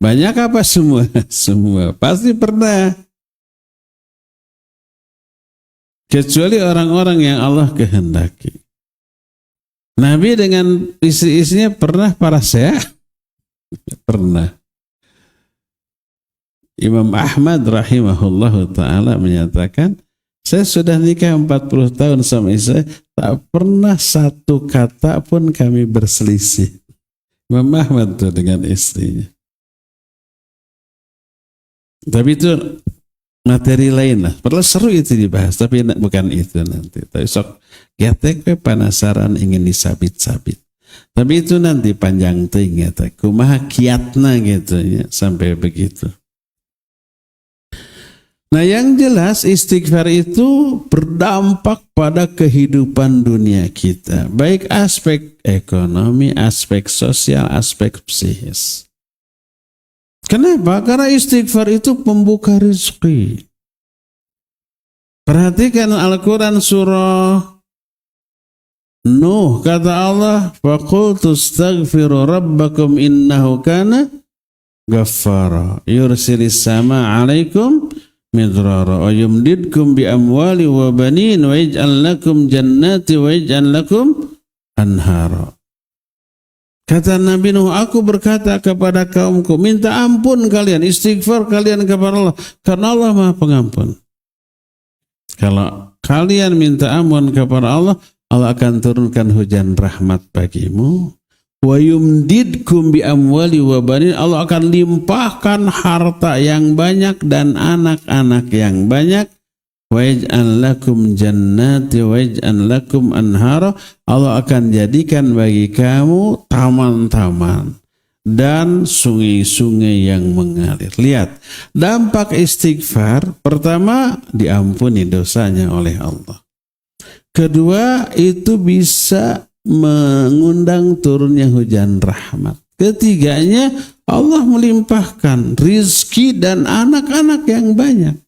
Banyak apa semua? Semua. Pasti pernah. Kecuali orang-orang yang Allah kehendaki. Nabi dengan istri-istrinya pernah parasya? Pernah. Imam Ahmad rahimahullahu ta'ala menyatakan, saya sudah nikah 40 tahun sama istri, tak pernah satu kata pun kami berselisih. Imam Ahmad itu dengan istrinya. Tapi itu materi lain lah. Padahal seru itu dibahas, tapi bukan itu nanti. Tapi sok getek penasaran ingin disabit-sabit. Tapi itu nanti panjang ting ya, kumaha kiatna gitu ya, sampai begitu. Nah, yang jelas istighfar itu berdampak pada kehidupan dunia kita, baik aspek ekonomi, aspek sosial, aspek psikis. Kenapa? Karena istighfar itu pembuka rezeki. Perhatikan Al-Quran surah Nuh, kata Allah, faqultu astaghfiru rabbakum innahu kana ghaffara yursilis sama alaikum midrara wa yumdidkum bi amwali wa banin wa yaj'al lakum jannati wa yaj'al lakum anhara. Kata Nabi Nuh, aku berkata kepada kaumku, minta ampun kalian, istighfar kalian kepada Allah, karena Allah Maha Pengampun. Kalau kalian minta ampun kepada Allah, Allah akan turunkan hujan rahmat bagimu. Wa yumdidkum bi amwali wa banin, Allah akan limpahkan harta yang banyak dan anak-anak yang banyak. Wa yaj'al lakum jannati wa yaj'al lakum anhara, Allah akan jadikan bagi kamu taman-taman dan sungai-sungai yang mengalir. Lihat, dampak istighfar pertama, diampuni dosanya oleh Allah. Kedua, itu bisa mengundang turunnya hujan rahmat. Ketiganya, Allah melimpahkan rizki dan anak-anak yang banyak.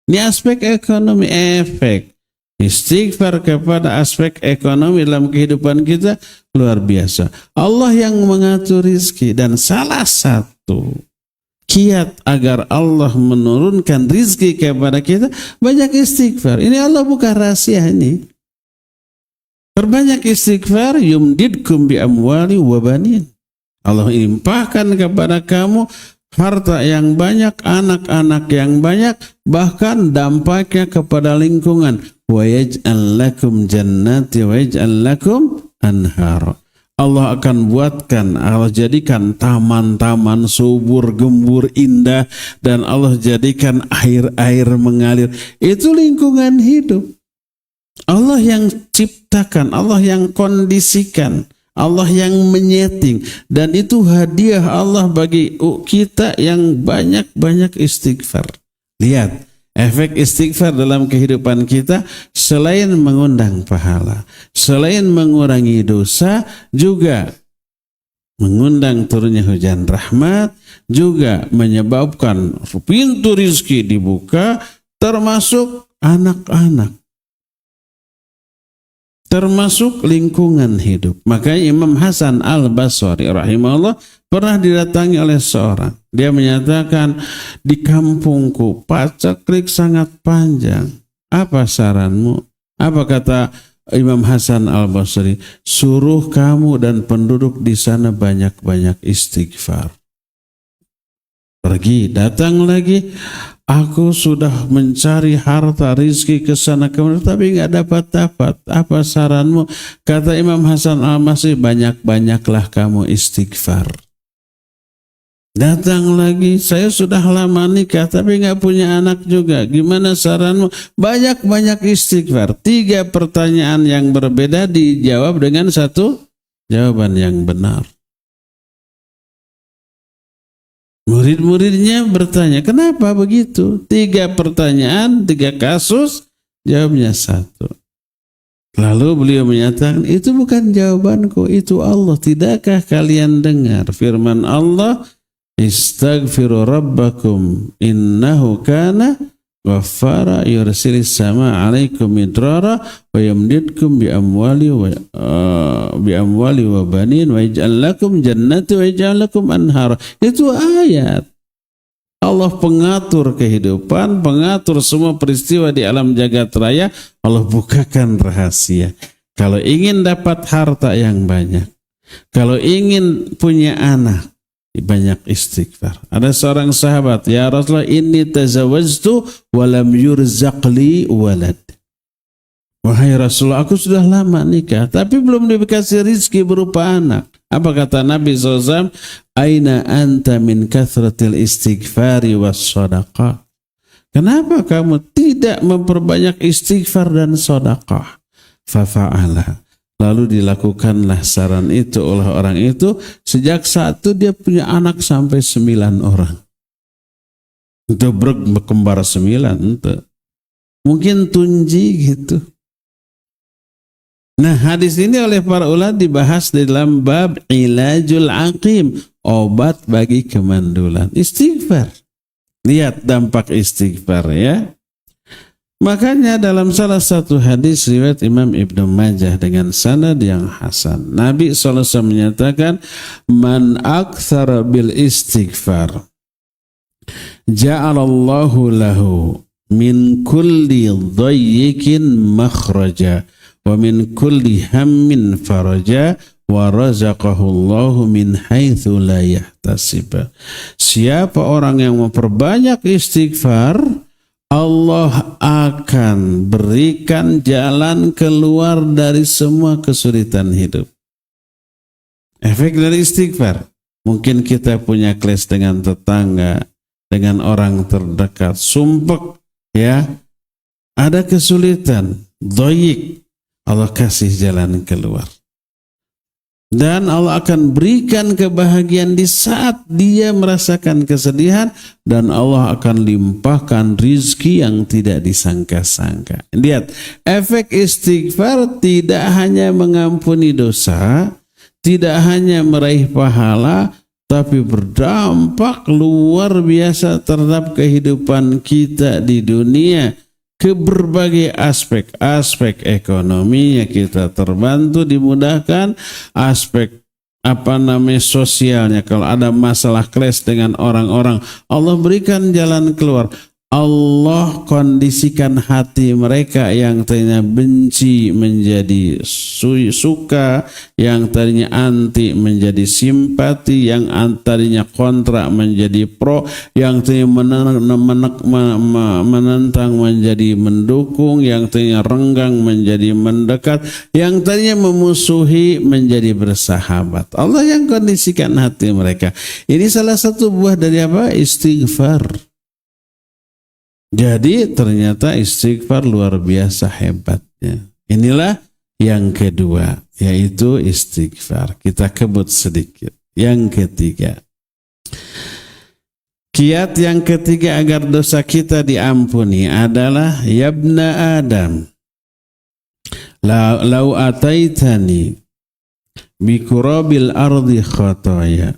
Ini aspek ekonomi, efek istighfar kepada aspek ekonomi dalam kehidupan kita luar biasa. Allah yang mengatur rizki, dan salah satu kiat agar Allah menurunkan rizki kepada kita banyak istighfar. Ini Allah buka rahasia ini. Perbanyak istighfar, yumdidkum bi amwali wa banin. Allah limpahkan kepada kamu harta yang banyak, anak-anak yang banyak, bahkan dampaknya kepada lingkungan. Wa yaj'al lakum jannati wa yaj'al lakum anhar. Allah akan buatkan, Allah jadikan taman-taman subur, gembur, indah, dan Allah jadikan air-air mengalir. Itu lingkungan hidup. Allah yang ciptakan, Allah yang kondisikan, Allah yang menyeting, dan itu hadiah Allah bagi kita yang banyak-banyak istighfar. Lihat, efek istighfar dalam kehidupan kita selain mengundang pahala, selain mengurangi dosa, juga mengundang turunnya hujan rahmat, juga menyebabkan pintu rizki dibuka, termasuk anak-anak, termasuk lingkungan hidup. Makanya Imam Hasan Al-Basri rahimahullah pernah didatangi oleh seorang. Dia menyatakan, di kampungku paceklik sangat panjang. Apa saranmu? Apa kata Imam Hasan Al-Basri? Suruh kamu dan penduduk di sana banyak-banyak istighfar. Pergi, datang lagi. Aku sudah mencari harta rizki ke sana kemari, tapi nggak dapat. Apa saranmu? Kata Imam Hasan Al-Basri, banyak-banyaklah kamu istighfar. Datang lagi, saya sudah lama nikah tapi nggak punya anak juga. Gimana saranmu? Banyak-banyak istighfar. 3 pertanyaan yang berbeda dijawab dengan satu jawaban yang benar. Murid-muridnya bertanya, kenapa begitu? 3 pertanyaan, 3 kasus, jawabnya 1. Lalu beliau menyatakan, itu bukan jawabanku, itu Allah. Tidakkah kalian dengar firman Allah, istaghfiru rabbakum innahu kana ghaffara yursilis sama alaikum midrara wa yamdidkum bi amwali wa banin wa yaj'al lakum jannati wa yaj'al lakum anhara. Itu ayat. Allah pengatur kehidupan, pengatur semua peristiwa di alam jagat raya. Allah bukakan rahasia. Kalau ingin dapat harta yang banyak, kalau ingin punya anak, banyak istighfar. Ada seorang sahabat, ya Rasulullah, inni tazawwajtu wa lam yurzaqli walad. Wahai Rasulullah, aku sudah lama nikah tapi belum dikasih rizki berupa anak. Apa kata Nabi SAW? Aina anta min kathratil istighfari was sadaqah. Kenapa kamu tidak memperbanyak istighfar dan sedekah? Fafa'ala. Lalu dilakukanlah saran itu oleh orang itu. Sejak saat itu dia punya anak sampai 9 orang. Itu berkembar 9. Itu. Mungkin tunji gitu. Nah, hadis ini oleh para ulama dibahas di dalam bab ilajul aqim. Obat bagi kemandulan. Istighfar. Lihat dampak istighfar ya. Makanya dalam salah satu hadis riwayat Imam Ibnu Majah dengan sanad yang hasan, Nabi SAW menyatakan, man aktsara bil istighfar ja'alallahu lahu min kulli dhayyikin makhraja wa min kulli hammin faraja wa razaqahu Allahu min haitsu la yahtasib. Siapa orang yang memperbanyak istighfar, Allah akan berikan jalan keluar dari semua kesulitan hidup. Efek dari istighfar. Mungkin kita punya kelas dengan tetangga, dengan orang terdekat, sumpek, ya. Ada kesulitan, dhayyik. Allah kasih jalan keluar. Dan Allah akan berikan kebahagiaan di saat dia merasakan kesedihan, dan Allah akan limpahkan rizki yang tidak disangka-sangka. Lihat, efek istighfar tidak hanya mengampuni dosa, tidak hanya meraih pahala, tapi berdampak luar biasa terhadap kehidupan kita di dunia. Ke berbagai aspek ekonominya kita terbantu, dimudahkan, aspek sosialnya, kalau ada masalah clash dengan orang-orang, Allah berikan jalan keluar. Allah kondisikan hati mereka yang tadinya benci menjadi suka, yang tadinya anti menjadi simpati, yang tadinya kontra menjadi pro, yang tadinya menentang menjadi mendukung, yang tadinya renggang menjadi mendekat, yang tadinya memusuhi menjadi bersahabat. Allah yang kondisikan hati mereka. Ini salah satu buah dari apa? Istighfar. Jadi ternyata istighfar luar biasa hebatnya. Inilah yang kedua, yaitu istighfar. Kita kebut sedikit. Yang ketiga, kiat yang ketiga agar dosa kita diampuni adalah, yabna Adam, lau ataitani Bikurabil ardi khataya.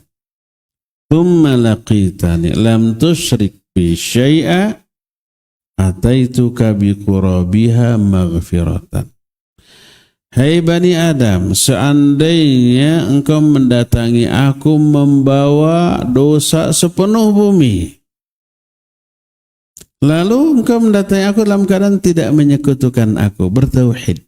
Thumma laqitani lam tusyrik bi syai'a ataituka bikurabiha maghfiratan. Hai Bani Adam, seandainya engkau mendatangi aku membawa dosa sepenuh bumi, lalu engkau mendatangi aku dalam keadaan tidak menyekutukan aku, bertauhid,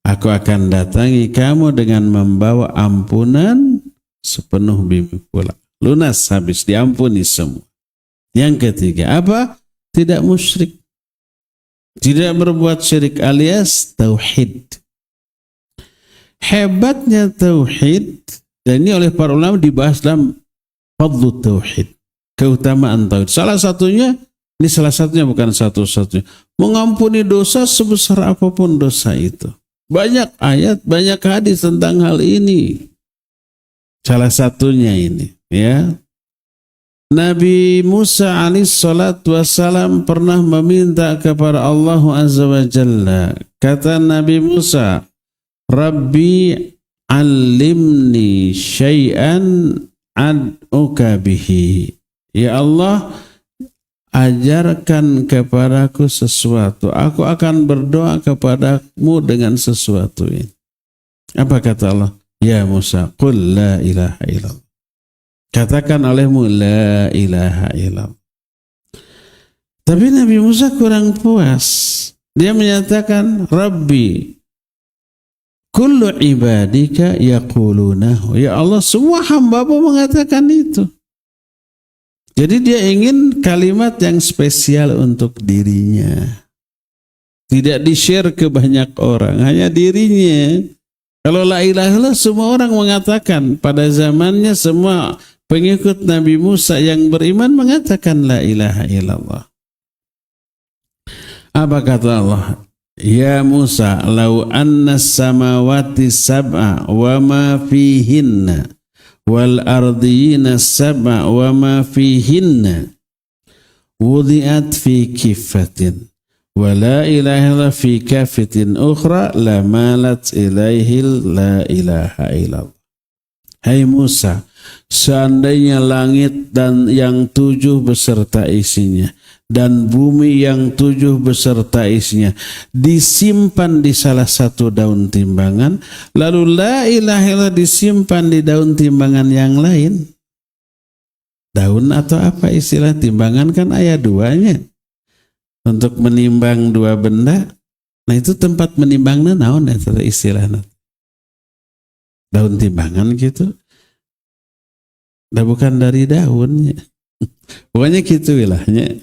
aku akan datangi kamu dengan membawa ampunan sepenuh bumi pula. Lunas, habis, diampuni semua. Yang ketiga, apa? Tidak musyrik. Tidak berbuat syirik alias tauhid. Hebatnya tauhid, dan ini oleh para ulama dibahas dalam fadlu tauhid, keutamaan tauhid. Salah satunya, ini salah satunya bukan satu-satunya, mengampuni dosa sebesar apapun dosa itu. Banyak ayat, banyak hadis tentang hal ini. Salah satunya ini, ya. Nabi Musa alaihissalatu wassalam pernah meminta kepada Allah Azza wa Jalla. Kata Nabi Musa, Rabbi alimni syai'an ad'uka bihi. Ya Allah, ajarkan kepadaku sesuatu. Aku akan berdoa kepadamu dengan sesuatu ini. Apa kata Allah? Ya Musa, qul la ilaha illallah. Katakan olehmu la ilaha illallah. Tapi Nabi Musa kurang puas. Dia menyatakan, Rabbi, kullu ibadika yaqulunahu. Ya Allah, semua hamba-Mu mengatakan itu. Jadi dia ingin kalimat yang spesial untuk dirinya. Tidak di-share ke banyak orang, hanya dirinya. Kalau la ilaha illallah semua orang mengatakan. Pada zamannya semua pengikut Nabi Musa yang beriman mengatakan la ilaha illallah. Apa kata Allah? Ya Musa, lau anna samawati sab'a wa ma fihinna wal ardiyina sab'a wa ma fihinna wudi'at fi kifatin wa la ilaha illallah fi kafatin ukhra la malat ilaihi la ilaha illallah. Hai Musa, seandainya langit dan yang 7 beserta isinya dan bumi yang 7 beserta isinya disimpan di salah satu daun timbangan, lalu la ilaha illallah disimpan di daun timbangan yang lain. Daun atau apa istilah timbangan kan ayat 2-nya. Untuk menimbang 2 benda. Nah itu tempat menimbangnya naon ya istilahnya. Daun timbangan gitu. Dah bukan dari daunnya. Pokoknya gitu wilahnya.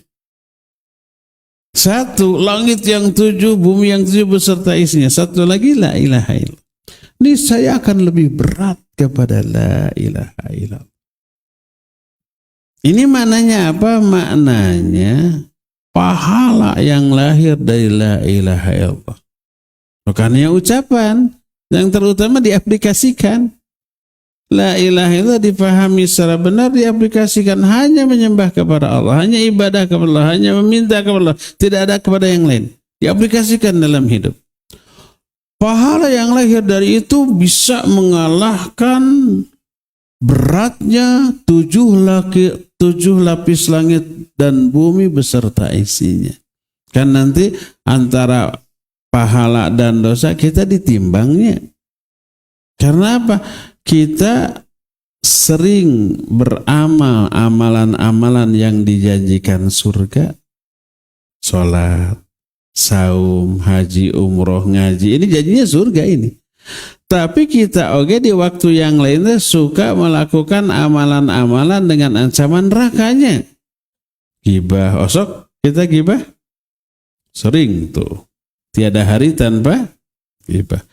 1, langit yang 7, bumi yang 7 beserta isinya. 1 lagi la ilaha illallah. Ini saya akan lebih berat kepada la ilaha illallah. Ini maknanya apa? Maknanya pahala yang lahir dari la ilaha illallah. Bukannya ucapan, yang terutama diaplikasikan. La ilaha illallah dipahami secara benar, diaplikasikan, hanya menyembah kepada Allah, hanya ibadah kepada Allah, hanya meminta kepada Allah, tidak ada kepada yang lain. Diaplikasikan dalam hidup. Pahala yang lahir dari itu bisa mengalahkan beratnya 7 lapis langit dan bumi beserta isinya. Kan nanti antara pahala dan dosa kita ditimbangnya. Karena apa? Kita sering beramal amalan-amalan yang dijanjikan surga. Sholat, saum, haji, umroh, ngaji. Ini janjinya surga ini. Tapi kita di waktu yang lainnya suka melakukan amalan-amalan dengan ancaman nerakanya. Gibah, osok kita gibah? Sering tuh. Tiada hari tanpa gibah.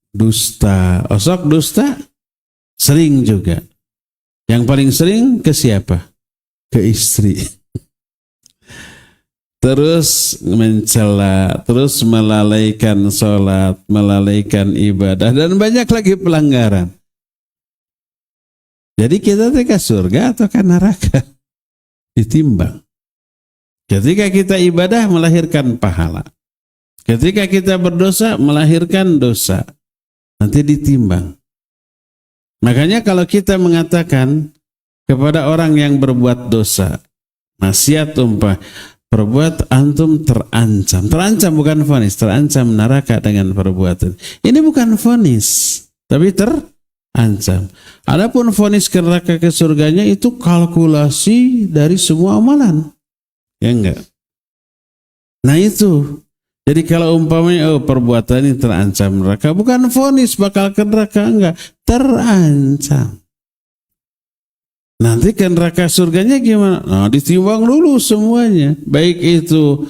Dusta, osok dusta? Sering juga. Yang paling sering ke siapa? Ke istri. Terus mencela, terus melalaikan sholat, melalaikan ibadah, dan banyak lagi pelanggaran. Jadi kita ke surga atau ke neraka? Ditimbang. Ketika kita ibadah melahirkan pahala. Ketika kita berdosa melahirkan dosa. nanti ditimbang. Makanya kalau kita mengatakan kepada orang yang berbuat dosa, maksiat perbuat antum terancam bukan vonis, terancam neraka dengan perbuatan. Ini bukan vonis, tapi terancam. Adapun vonis ke neraka ke surganya itu kalkulasi dari semua amalan. Ya enggak? Nah itu. Jadi kalau umpamanya perbuatan ini terancam neraka, bukan vonis bakal ke neraka, enggak, terancam. Nanti ke neraka surganya gimana? Nah, ditimbang dulu semuanya, baik itu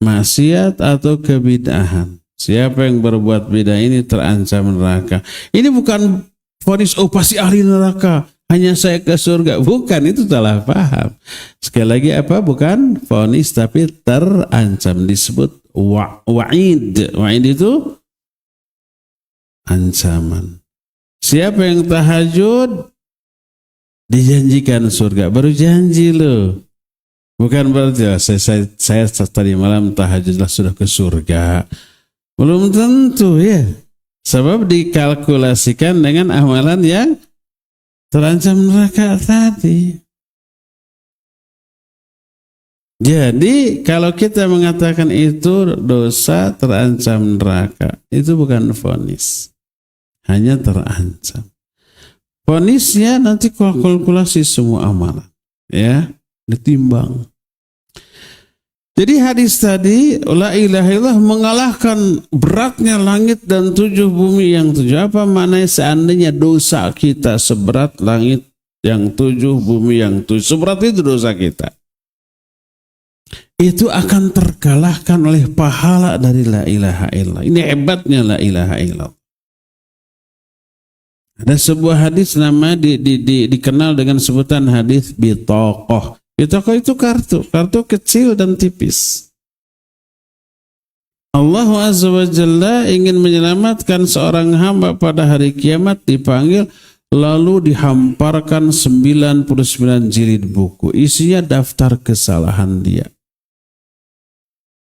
maksiat atau kebid'ahan. Siapa yang berbuat bid'ah ini terancam neraka. Ini bukan vonis pasti ahli neraka, hanya saya ke surga. Bukan, itu salah paham. Sekali lagi bukan vonis tapi terancam, disebut wa'id. Wa'id itu ancaman. Siapa yang tahajud dijanjikan surga, baru janji loh. Bukan berarti saya tadi malam tahajudlah sudah ke surga. Belum tentu ya. Sebab dikalkulasikan dengan amalan yang terancam neraka tadi. Jadi kalau kita mengatakan itu dosa terancam neraka, itu bukan vonis. Hanya terancam. Vonisnya nanti kalkulasi semua amalan. Ya, ditimbang. Jadi hadis tadi, la ilaha illallah mengalahkan beratnya langit dan 7 bumi yang 7. Apa maknanya seandainya dosa kita seberat langit yang 7, bumi yang 7. Seberat itu dosa kita. Itu akan terkalahkan oleh pahala dari la ilaha illallah. Ini hebatnya la ilaha illallah. Ada sebuah hadis nama dikenal dengan sebutan hadis bitaqah. Bitaqah itu kartu kecil dan tipis. Allah Azza wa Jalla ingin menyelamatkan seorang hamba pada hari kiamat, dipanggil lalu dihamparkan 99 jilid buku. Isinya daftar kesalahan dia.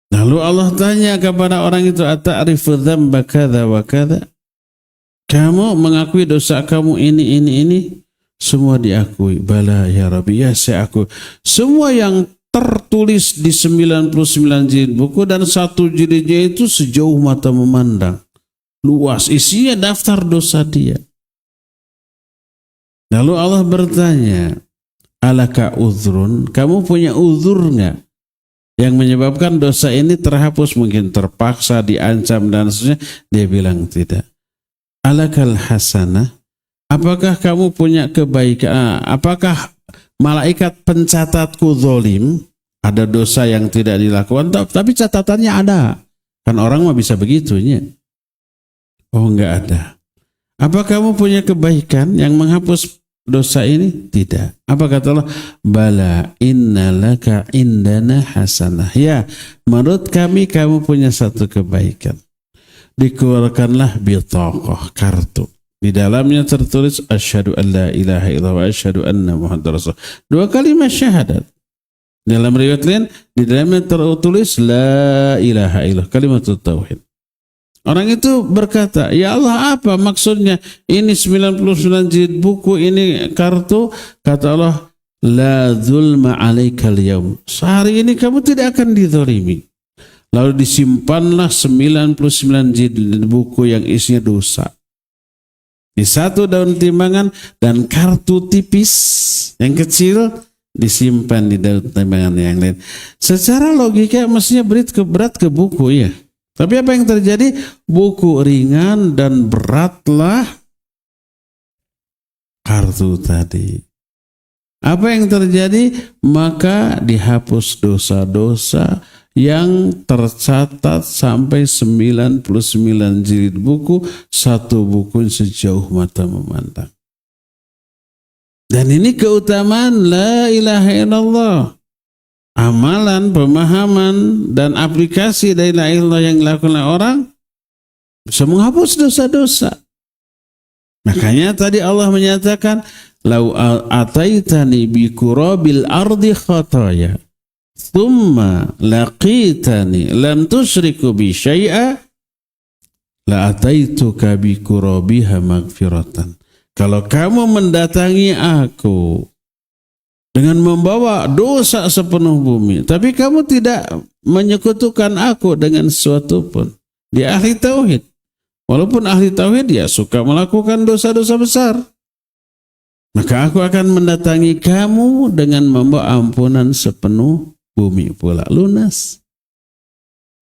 Lalu Allah tanya kepada orang itu, ata'rifu dzamba kadza wa kadza? Kamu mengakui dosa kamu ini? Semua diakui. Bala ya Rabbi, ya saya akui. Semua yang tertulis di 99 jilid buku dan 1 jilidnya itu sejauh mata memandang. Luas, isinya daftar dosa dia. Lalu Allah bertanya, alaka uzrun? Kamu punya uzur enggak? Yang menyebabkan dosa ini terhapus, mungkin terpaksa, diancam dan seterusnya. Dia bilang tidak. Alakal hasanah? Apakah kamu punya kebaikan? Apakah malaikat pencatatku zalim? Ada dosa yang tidak dilakukan, tapi catatannya ada. Kan orang mah bisa begitunya. Oh, enggak ada. Apa kamu punya kebaikan yang menghapus dosa ini? Tidak. Apa kata Allah? Bala innalaka indana hasanah. Ya, menurut kami kamu punya satu kebaikan. Dikeluarkanlah bitaqah, kartu. Di dalamnya tertulis asyhadu an la ilaha illallah wa asyhadu anna muhammadar rasul. 2 kalimat syahadat. Dalam riwayat lain di dalamnya tertulis la ilaha illallah, kalimat tauhid. Orang itu berkata, ya Allah, apa maksudnya? Ini 99 jilid buku, ini kartu. Kata Allah, la zulma alaikal yaum. Sehari ini kamu tidak akan dizalimi. Lalu disimpanlah 99 jilid buku yang isinya dosa di 1 daun timbangan, dan kartu tipis yang kecil disimpan di daun timbangan yang lain. Secara logika mestinya berat ke buku ya. Tapi apa yang terjadi? Buku ringan dan beratlah kartu tadi. Apa yang terjadi? Maka dihapus dosa-dosa yang tercatat sampai 99 jilid buku, 1 buku sejauh mata memandang. Dan ini keutamaan la ilaha illallah. Amalan, pemahaman, dan aplikasi dari la ilaha illallah yang dilakukan oleh orang bisa menghapus dosa-dosa. Makanya tadi Allah menyatakan, lau ataitani bi qurabil ardi khataya thumma laqitani lam tusyriku bi syai'a la ataituka bi qurabiha magfiratan. Kalau kamu mendatangi aku dengan membawa dosa sepenuh bumi, tapi kamu tidak menyekutukan aku dengan sesuatu pun. Dia ahli tauhid. Walaupun ahli tauhid, dia suka melakukan dosa-dosa besar. Maka aku akan mendatangi kamu dengan membawa ampunan sepenuh bumi pula lunas.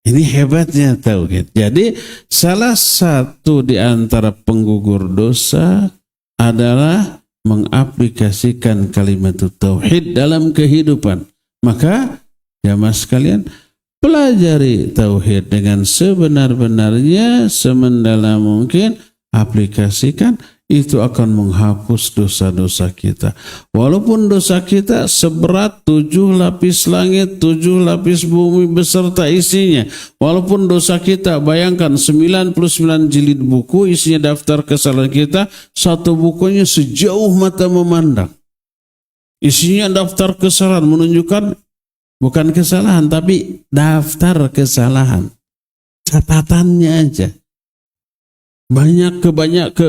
Ini hebatnya tauhid. Jadi salah satu di antara penggugur dosa adalah mengaplikasikan kalimat tauhid dalam kehidupan. Maka jamaah sekalian, pelajari tauhid dengan sebenar-benarnya, semendalam mungkin, aplikasikan, itu akan menghapus dosa-dosa kita. Walaupun dosa kita seberat 7 lapis langit, 7 lapis bumi beserta isinya. Walaupun dosa kita, bayangkan 99 jilid buku isinya daftar kesalahan kita, satu bukunya sejauh mata memandang. Isinya daftar kesalahan, menunjukkan bukan kesalahan tapi daftar kesalahan. Catatannya aja.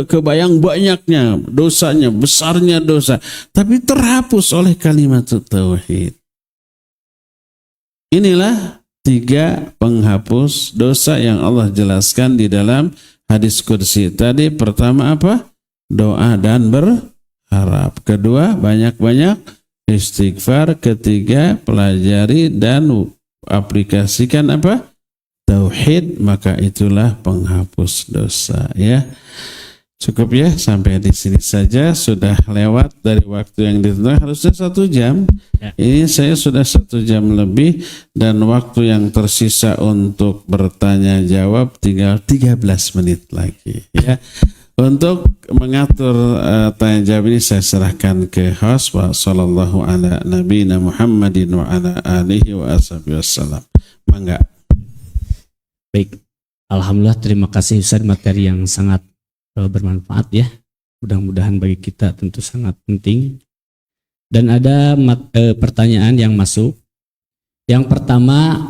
Kebayang banyaknya dosanya, besarnya dosa, tapi terhapus oleh kalimat tauhid. Inilah 3 penghapus dosa yang Allah jelaskan di dalam hadis qudsi tadi. Pertama apa? Doa dan berharap. Kedua, banyak-banyak istighfar. Ketiga, pelajari dan aplikasikan apa? Tauhid, maka itulah penghapus dosa, ya. Cukup ya, sampai di sini saja. Sudah lewat dari waktu yang ditentukan, harusnya 1 jam. Ya. Ini saya sudah 1 jam lebih, dan waktu yang tersisa untuk bertanya jawab tinggal 13 menit lagi, ya. Untuk mengatur tanya jawab ini saya serahkan ke host. Wa sallallahu ala nabiyina Muhammadin wa ala alihi wa ashabihi wassalam. Mangga. Baik, alhamdulillah, terima kasih Ustaz, materi yang sangat bermanfaat ya. Mudah-mudahan bagi kita tentu sangat penting. Dan ada pertanyaan yang masuk. Yang pertama,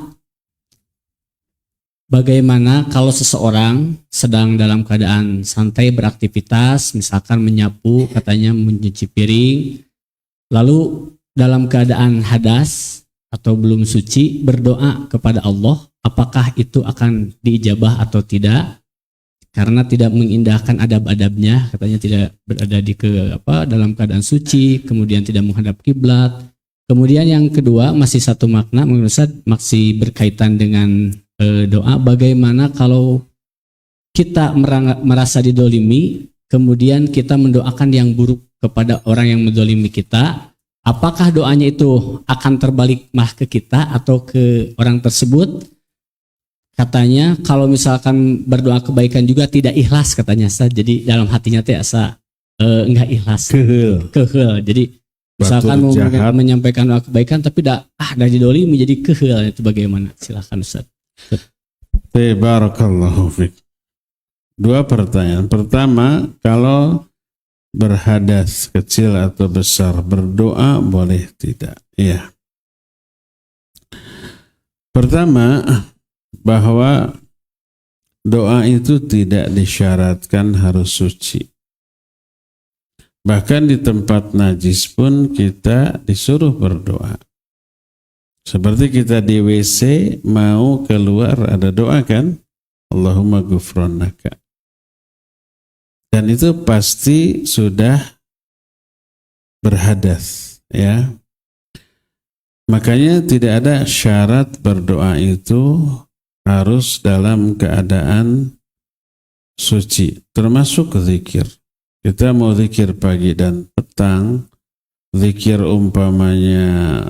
bagaimana kalau seseorang sedang dalam keadaan santai beraktivitas, misalkan menyapu, katanya mencuci piring, lalu dalam keadaan hadas atau belum suci berdoa kepada Allah, apakah itu akan diijabah atau tidak? Karena tidak mengindahkan adab-adabnya, katanya tidak berada di dalam keadaan suci, kemudian tidak menghadap kiblat. Kemudian yang kedua, masih satu makna, menurut saya masih berkaitan dengan doa. Bagaimana kalau kita merasa didolimi, kemudian kita mendoakan yang buruk kepada orang yang mendolimi kita? Apakah doanya itu akan terbalik malah ke kita atau ke orang tersebut? Katanya kalau misalkan berdoa kebaikan juga tidak ikhlas, katanya Ustaz. Jadi dalam hatinya teh asa enggak ikhlas. Kehel. Jadi misalkan mau menyampaikan doa kebaikan tapi dah didolimi jadi kehel, itu bagaimana? Silakan Ustaz. Barakallahu fiik. 2 pertanyaan. Pertama, kalau berhadas kecil atau besar berdoa boleh tidak? Iya. Pertama, bahwa doa itu tidak disyaratkan harus suci. Bahkan di tempat najis pun kita disuruh berdoa. Seperti kita di WC mau keluar ada doa kan? Allahumma ghufranaka. Dan itu pasti sudah berhadas, ya. Makanya tidak ada syarat berdoa itu harus dalam keadaan suci, termasuk zikir. Kita mau zikir pagi dan petang, zikir umpamanya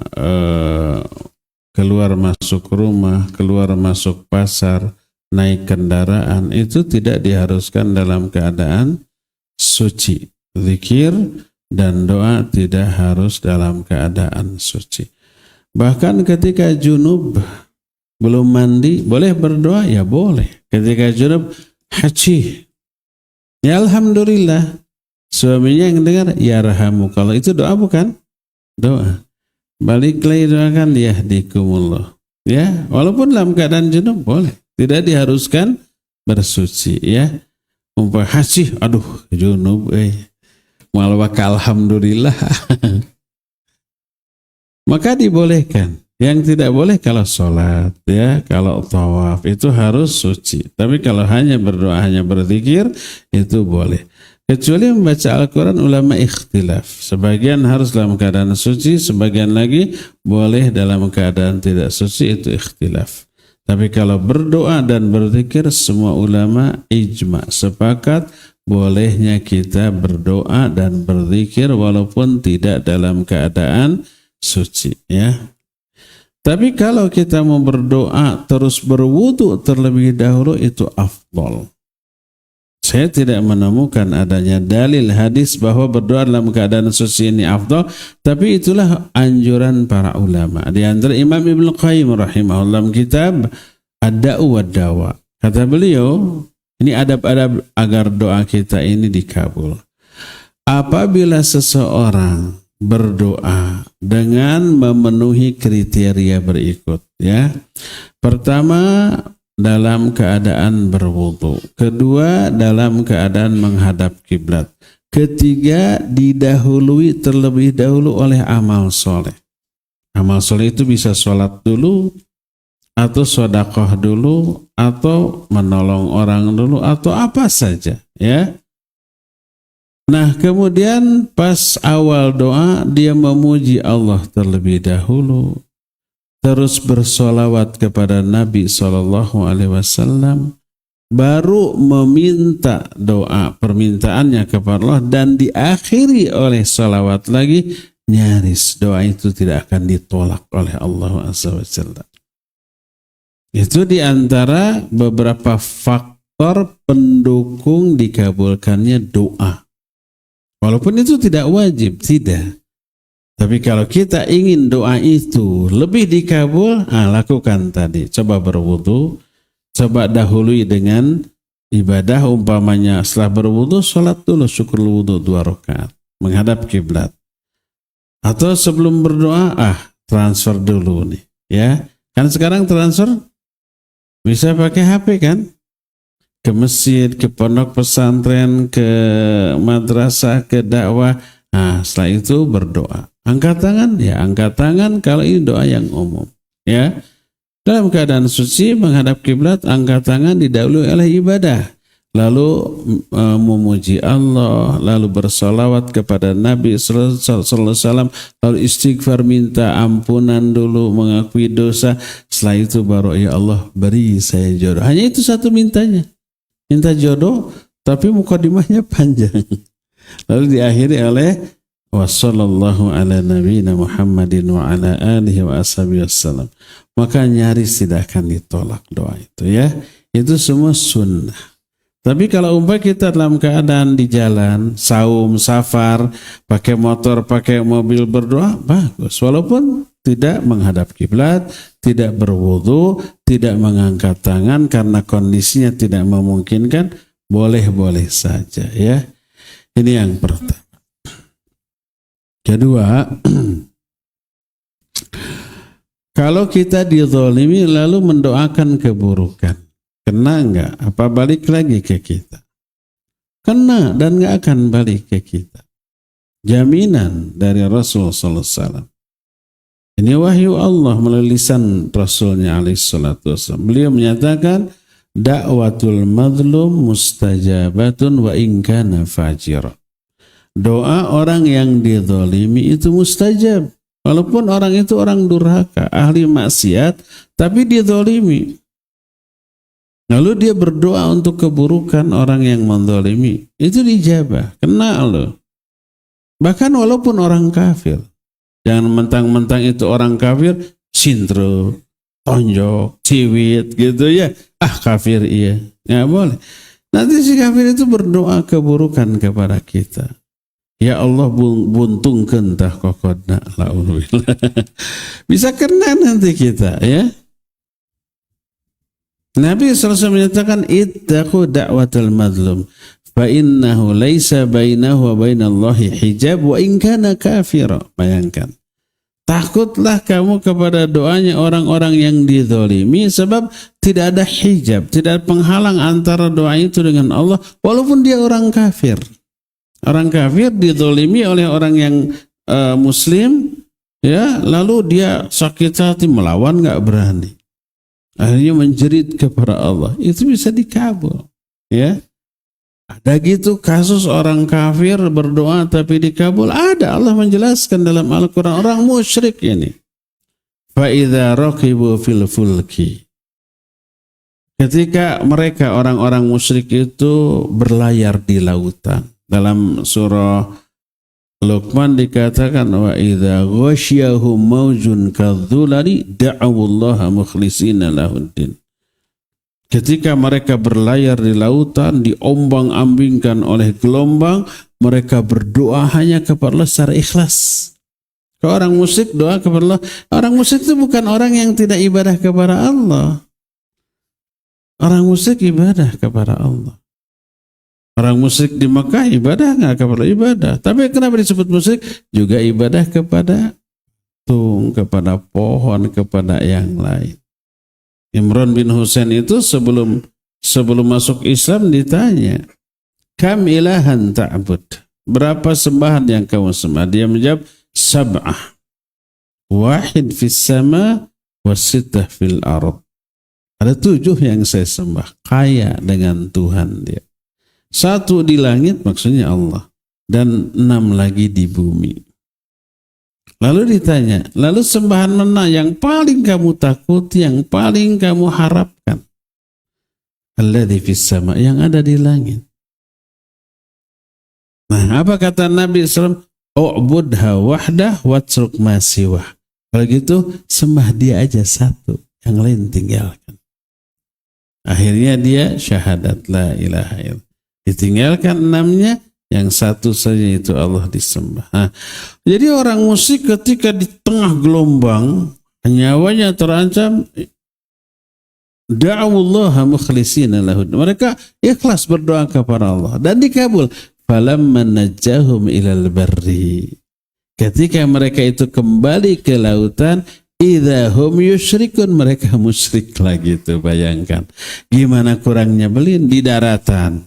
keluar masuk rumah, keluar masuk pasar, naik kendaraan, itu tidak diharuskan dalam keadaan suci. Zikir dan doa tidak harus dalam keadaan suci. Bahkan ketika junub, belum mandi, boleh berdoa? Ya boleh. Ketika junub, haji, ya alhamdulillah. Suaminya yang dengar, ya rahamu. Kalau itu doa bukan? Doa. Balik lagi doakan, yahdikumullah. Ya, walaupun dalam keadaan junub boleh. Tidak diharuskan bersuci ya. Umpah hasih, aduh junub malah alhamdulillah. Maka dibolehkan. Yang tidak boleh kalau sholat ya, kalau tawaf itu harus suci. Tapi kalau hanya berdoa, hanya berzikir itu boleh. Kecuali membaca Al-Quran ulama ikhtilaf. Sebagian harus dalam keadaan suci, sebagian lagi boleh dalam keadaan tidak suci, itu ikhtilaf. Tapi kalau berdoa dan berzikir semua ulama ijma sepakat bolehnya kita berdoa dan berzikir walaupun tidak dalam keadaan suci ya. Tapi kalau kita mau berdoa terus berwudu terlebih dahulu itu afdol. Saya tidak menemukan adanya dalil hadis bahwa berdoa dalam keadaan suci ini afdol, tapi itulah anjuran para ulama. Di antara Imam Ibnu Qayyim rahimahullah kitab Ad-Da'u wad-Dawa. Kata beliau, ini adab-adab agar doa kita ini dikabul. Apabila seseorang berdoa dengan memenuhi kriteria berikut ya. Pertama, dalam keadaan berwudu. Kedua, dalam keadaan menghadap kiblat. Ketiga, didahului terlebih dahulu oleh amal soleh. Amal soleh itu bisa sholat dulu, atau sedekah dulu, atau menolong orang dulu, atau apa saja ya. Nah kemudian pas awal doa dia memuji Allah terlebih dahulu, terus bersolawat kepada Nabi SAW, baru meminta doa permintaannya kepada Allah dan diakhiri oleh solawat lagi, nyaris doa itu tidak akan ditolak oleh Allah SWT. Itu diantara beberapa faktor pendukung dikabulkannya doa. Walaupun itu tidak wajib, tidak. Tapi kalau kita ingin doa itu lebih dikabul, lakukan tadi. Coba berwudu, coba dahului dengan ibadah umpamanya setelah berwudu, sholat dulu syukur wudu 2 rakaat, menghadap kiblat. Atau sebelum berdoa, transfer dulu nih, ya. Kan sekarang transfer bisa pakai HP kan? Ke masjid, ke pondok pesantren, ke madrasah, ke dakwah. Nah, setelah itu berdoa. Angkat tangan, ya angkat tangan kalau ini doa yang umum. Ya, dalam keadaan suci menghadap kiblat, angkat tangan didahului oleh ibadah. Lalu memuji Allah, lalu bersolawat kepada Nabi Sallallahu Alaihi Wasallam, lalu istighfar minta ampunan dulu, mengakui dosa. Setelah itu baru ya Allah beri saya jodoh. Hanya itu satu mintanya. Minta jodoh, tapi mukadimahnya panjang. Lalu diakhiri oleh wassallallahu ala nabiyina Muhammadin wa ala alihi wa ashabihi wassalam. Maka nyaris tidak akan ditolak doa itu ya. Itu semua sunnah. Tapi kalau umpamanya kita dalam keadaan di jalan, saum, safar, pakai motor, pakai mobil berdoa, bagus. Walaupun tidak menghadap kiblat, tidak berwudu, tidak mengangkat tangan karena kondisinya tidak memungkinkan, boleh-boleh saja ya. Ini yang pertama. Kedua, kalau kita dizalimi lalu mendoakan keburukan, kena enggak? Apa balik lagi ke kita? Kena dan enggak akan balik ke kita. Jaminan dari Rasul sallallahu alaihi wasallam. Ini wahyu Allah melalui lisan Rasulnya alaihi salatu wasallam. Beliau menyatakan da'watul mazlum mustajabatun wa in kana fajira. Doa orang yang dizalimi itu mustajab. Walaupun orang itu orang durhaka, ahli maksiat, tapi dizalimi. Lalu dia berdoa untuk keburukan orang yang menzalimi, itu dijabah, kena loh. Bahkan walaupun orang kafir. Jangan mentang-mentang itu orang kafir, sintro, tonjok, ciwit gitu ya. Kafir iya. Nggak boleh. Nanti si kafir itu berdoa keburukan kepada kita. Ya Allah buntungkan tah kokodna la'ulillah. Bisa kena nanti kita ya. Nabi SAW menyatakan ittaqu da'watal mazlum fa innahu laisa bainahu wa bainallahi hijab wa in kana kafira. Bayangkan. Takutlah kamu kepada doanya orang-orang yang dizalimi, sebab tidak ada hijab, tidak ada penghalang antara doa itu dengan Allah walaupun dia orang kafir. Orang kafir dizalimi oleh orang yang muslim, ya, lalu dia sakit hati, melawan nggak berani. Akhirnya menjerit kepada Allah. Itu bisa dikabul, ya. Ada gitu kasus orang kafir berdoa tapi dikabul? Ada. Allah menjelaskan dalam Al-Quran orang musyrik ini. فَإِذَا رَقِبُوا فِي الْفُلْكِ. Ketika mereka orang-orang musyrik itu berlayar di lautan. Dalam surah Luqman dikatakan وَإِذَا غَشِيَهُمْ مَوْجٌ كَالظُّلَلِ دَعَوُوا اللَّهَ مُخْلِصِينَ لَهُ الدِّينَ. Ketika mereka berlayar di lautan, diombang-ambingkan oleh gelombang, mereka berdoa hanya kepada Allah secara ikhlas. Kalau orang musyrik doa kepada Allah, orang musyrik itu bukan orang yang tidak ibadah kepada Allah. Orang musyrik ibadah kepada Allah. Orang musyrik di Mekah ibadah nggak kepada Allah? Ibadah. Tapi kenapa disebut musyrik? Juga ibadah kepada tung, kepada pohon, kepada yang lain. Imran bin Husain itu sebelum masuk Islam ditanya, kam ilahan ta'bud? Berapa sembahan yang kamu sembah? Dia menjawab, sab'ah. Wahid fis sama wa sittah fil ard. Ada 7 yang saya sembah, kaya dengan Tuhan dia. 1 di langit, maksudnya Allah, dan 6 lagi di bumi. Lalu ditanya, lalu sembahan mana yang paling kamu takuti, yang paling kamu harapkan? Alladzi fis sama, yang ada di langit. Nah, apa kata Nabi SAW? U'budha wahdah watruk ma siwah. Kalau gitu, sembah dia aja 1, yang lain tinggalkan. Akhirnya dia syahadat la ilaha illallah. Ditinggalkan 6-nya, yang 1 saja itu Allah disembah. Nah, jadi orang musyrik ketika di tengah gelombang, nyawanya terancam, da'awullaha mukhlishina lahu. Mereka ikhlas berdoa kepada Allah dan dikabul. Falamma najjahum ilal barri. Ketika mereka itu kembali ke lautan, idza hum yusyrikun, mereka musyrik lagi itu. Bayangkan gimana kurangnya belin di daratan.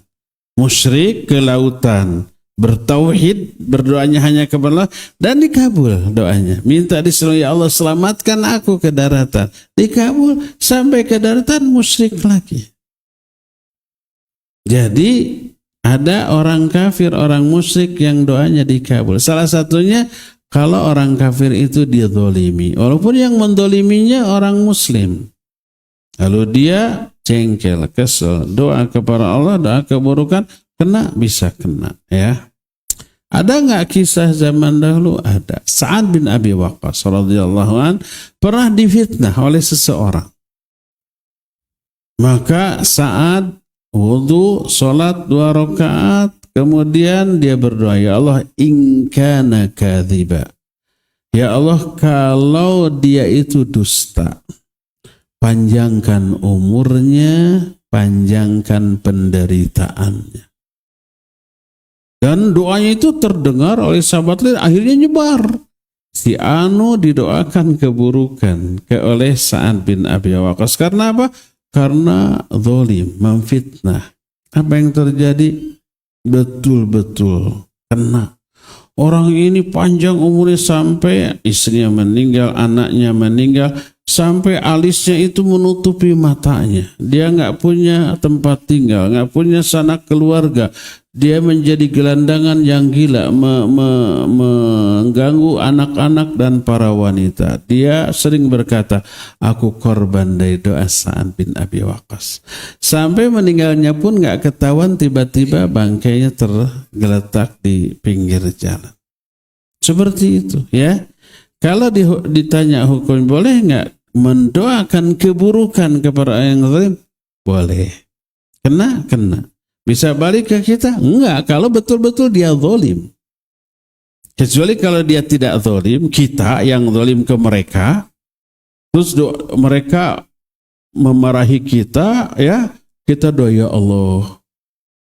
Musyrik ke lautan, bertauhid, berdoanya hanya kepada Allah, dan dikabul doanya. Minta disuruh, ya Allah selamatkan aku ke daratan. Dikabul, sampai ke daratan musyrik lagi. Jadi ada orang kafir, orang musyrik yang doanya dikabul. Salah satunya kalau orang kafir itu dizalimi, walaupun yang mendoliminya orang muslim. Lalu dia jengkel, kesel, doa kepada Allah, doa keburukan, kena, bisa kena, ya. Ada nggak kisah zaman dahulu? Ada. Sa'ad bin Abi Waqqas radhiyallahu an pernah difitnah oleh seseorang. Maka Sa'ad wudu, salat 2 rakaat, kemudian dia berdoa, ya Allah, in kana kadziba. Ya Allah, kalau dia itu dusta, panjangkan umurnya, panjangkan penderitaannya. Dan doanya itu terdengar oleh sahabat lain, akhirnya nyebar. Si Anu didoakan keburukan oleh Sa'ad bin Abi Waqqas. Karena apa? Karena zalim, memfitnah. Apa yang terjadi? Betul-betul kena. Orang ini panjang umurnya sampai istrinya meninggal, anaknya meninggal, sampai alisnya itu menutupi matanya. Dia nggak punya tempat tinggal, nggak punya sanak keluarga. Dia menjadi gelandangan yang gila, mengganggu anak-anak dan para wanita. Dia sering berkata, aku korban dari doa Sa'ad bin Abi Waqqas. Sampai meninggalnya pun nggak ketahuan, tiba-tiba bangkainya tergeletak di pinggir jalan. Seperti itu, ya. Kalau ditanya hukum, boleh nggak mendoakan keburukan kepada yang zalim? Boleh. Kena. Bisa balik ke kita? Enggak, kalau betul-betul dia zalim. Kecuali kalau dia tidak zalim, kita yang zalim ke mereka, terus mereka memarahi kita, ya, kita doa, ya Allah,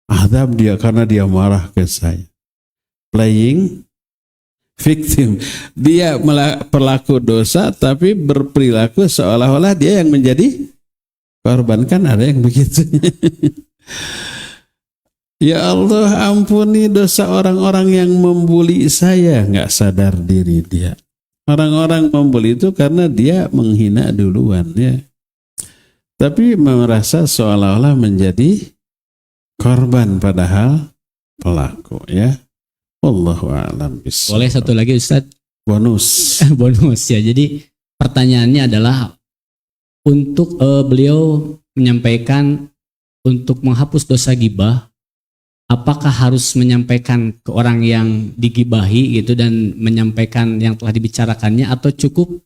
azab dia karena dia marah ke saya. Playing victim. Dia pelaku dosa tapi berperilaku seolah-olah dia yang menjadi korban. Kan ada yang begitu. Ya Allah, ampuni dosa orang-orang yang membuli saya. Nggak sadar diri dia. Orang-orang membuli itu karena dia menghina duluan ya. Tapi merasa seolah-olah menjadi korban padahal pelaku ya. Wallahu a'lam bishawab. Boleh satu lagi Ustadz? Bonus. Bonus ya. Jadi pertanyaannya adalah untuk beliau menyampaikan untuk menghapus dosa gibah, apakah harus menyampaikan ke orang yang digibahi gitu dan menyampaikan yang telah dibicarakannya atau cukup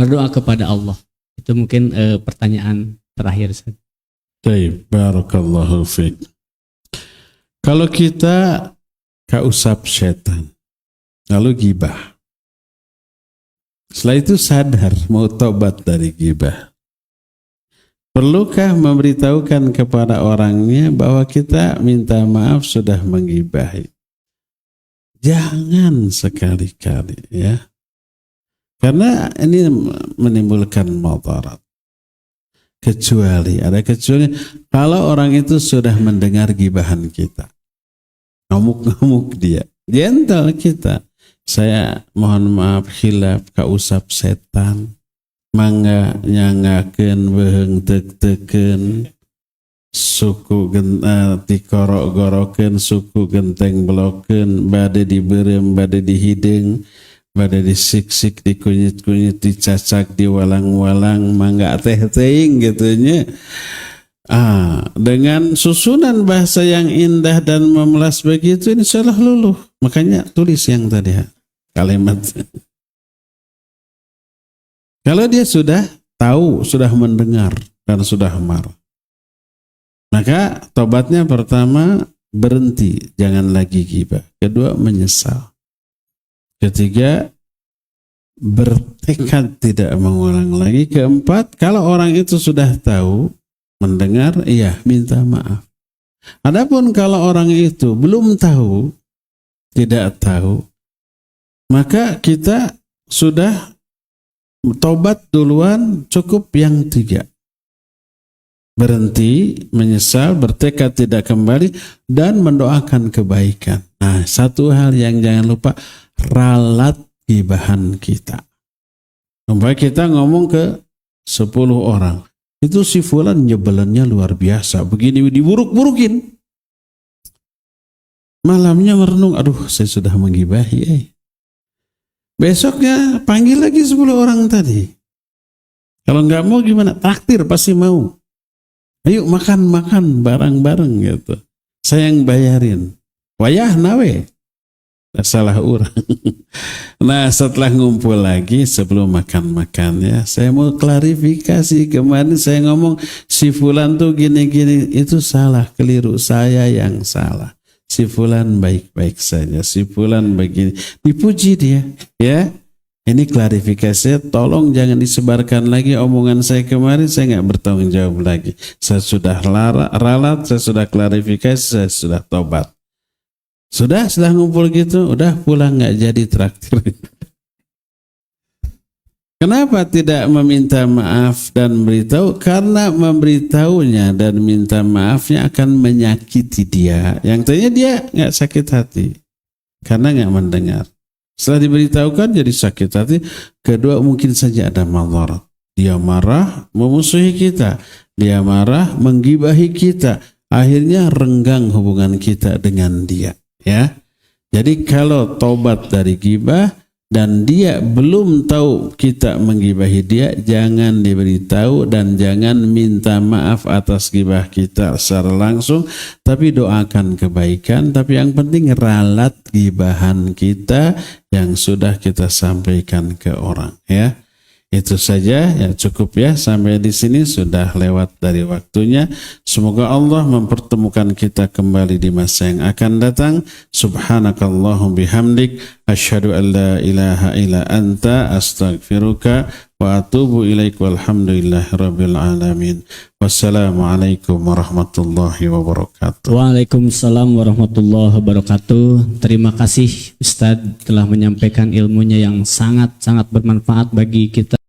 berdoa kepada Allah? Itu mungkin pertanyaan terakhir Ustaz. Baik, barakallahu fiik. Kalau kita kausap setan, lalu gibah. Setelah itu sadar mau tobat dari gibah. Perlukah memberitahukan kepada orangnya bahwa kita minta maaf sudah menggibahi? Jangan sekali-kali ya. Karena ini menimbulkan mudarat. Kecuali kalau orang itu sudah mendengar gibahan kita. Ngamuk-ngamuk dia, gentle kita. Saya mohon maaf khilaf kausap setan, mangga nyangakeun beheung teuk-teukeun, suku dikorok-gorokeun, suku genteng blokeun, bade dibeureum, bade dihideung, bade disiksik, dikunyit-kunyit, dicacak, diwalang-walang, mangga teh teuing gitu nya. Dengan susunan bahasa yang indah dan memelas begitu, insya Allah luluh. Makanya tulis yang tadi kalimat. Kalau dia sudah tahu, sudah mendengar dan sudah marah, maka tobatnya pertama berhenti, jangan lagi gibah. Kedua menyesal. Ketiga bertekad tidak mengulang lagi. Keempat, kalau orang itu sudah tahu, mendengar, iya, minta maaf. Adapun kalau orang itu belum tahu, tidak tahu, maka kita sudah tobat duluan, cukup yang 3. Berhenti, menyesal, bertekad tidak kembali, dan mendoakan kebaikan. Nah, satu hal yang jangan lupa, ralat gibahan kita. Sampai kita ngomong ke 10 orang. Itu si fulan nyebelennya luar biasa. Begini diburuk-burukin. Malamnya merenung, aduh saya sudah menggibahi. Besoknya panggil lagi 10 orang tadi. Kalau nggak mau gimana? Traktir pasti mau. Ayo makan-makan bareng-bareng gitu. Saya yang bayarin. Wayah nawe. Salah orang. Nah setelah ngumpul lagi sebelum makan-makan ya, saya mau klarifikasi. Kemarin saya ngomong si fulan tuh gini-gini, itu salah, keliru, saya yang salah. Si fulan baik-baik saja, si fulan begini, dipuji dia ya. Ini klarifikasi, tolong jangan disebarkan lagi omongan saya kemarin, saya nggak bertanggung jawab lagi. Saya sudah ralat, saya sudah klarifikasi, saya sudah tobat. Sudah ngumpul gitu, udah pulang nggak jadi traktir. Kenapa tidak meminta maaf dan beritahu? Karena memberitahunya dan minta maafnya akan menyakiti dia. Yang tadinya dia nggak sakit hati karena nggak mendengar. Setelah diberitahukan jadi sakit hati. Kedua mungkin saja ada madarat. Dia marah memusuhi kita, dia marah menggibahi kita. Akhirnya renggang hubungan kita dengan dia. Ya, jadi kalau tobat dari gibah dan dia belum tahu kita menggibahi dia, jangan diberitahu dan jangan minta maaf atas gibah kita secara langsung, tapi doakan kebaikan. Tapi yang penting ralat gibahan kita yang sudah kita sampaikan ke orang. Ya, itu saja ya, cukup ya, sampai di sini sudah lewat dari waktunya. Semoga Allah mempertemukan kita kembali di masa yang akan datang. Subhanakallahum bihamdik Asyhadu an la ilaha illa anta astaghfiruka wa atubu ilaik walhamdulillahi rabbil alamin. Wassalamualaikum warahmatullahi wabarakatuh. Waalaikumsalam warahmatullahi wabarakatuh. Terima kasih Ustadz telah menyampaikan ilmunya yang sangat-sangat bermanfaat bagi kita.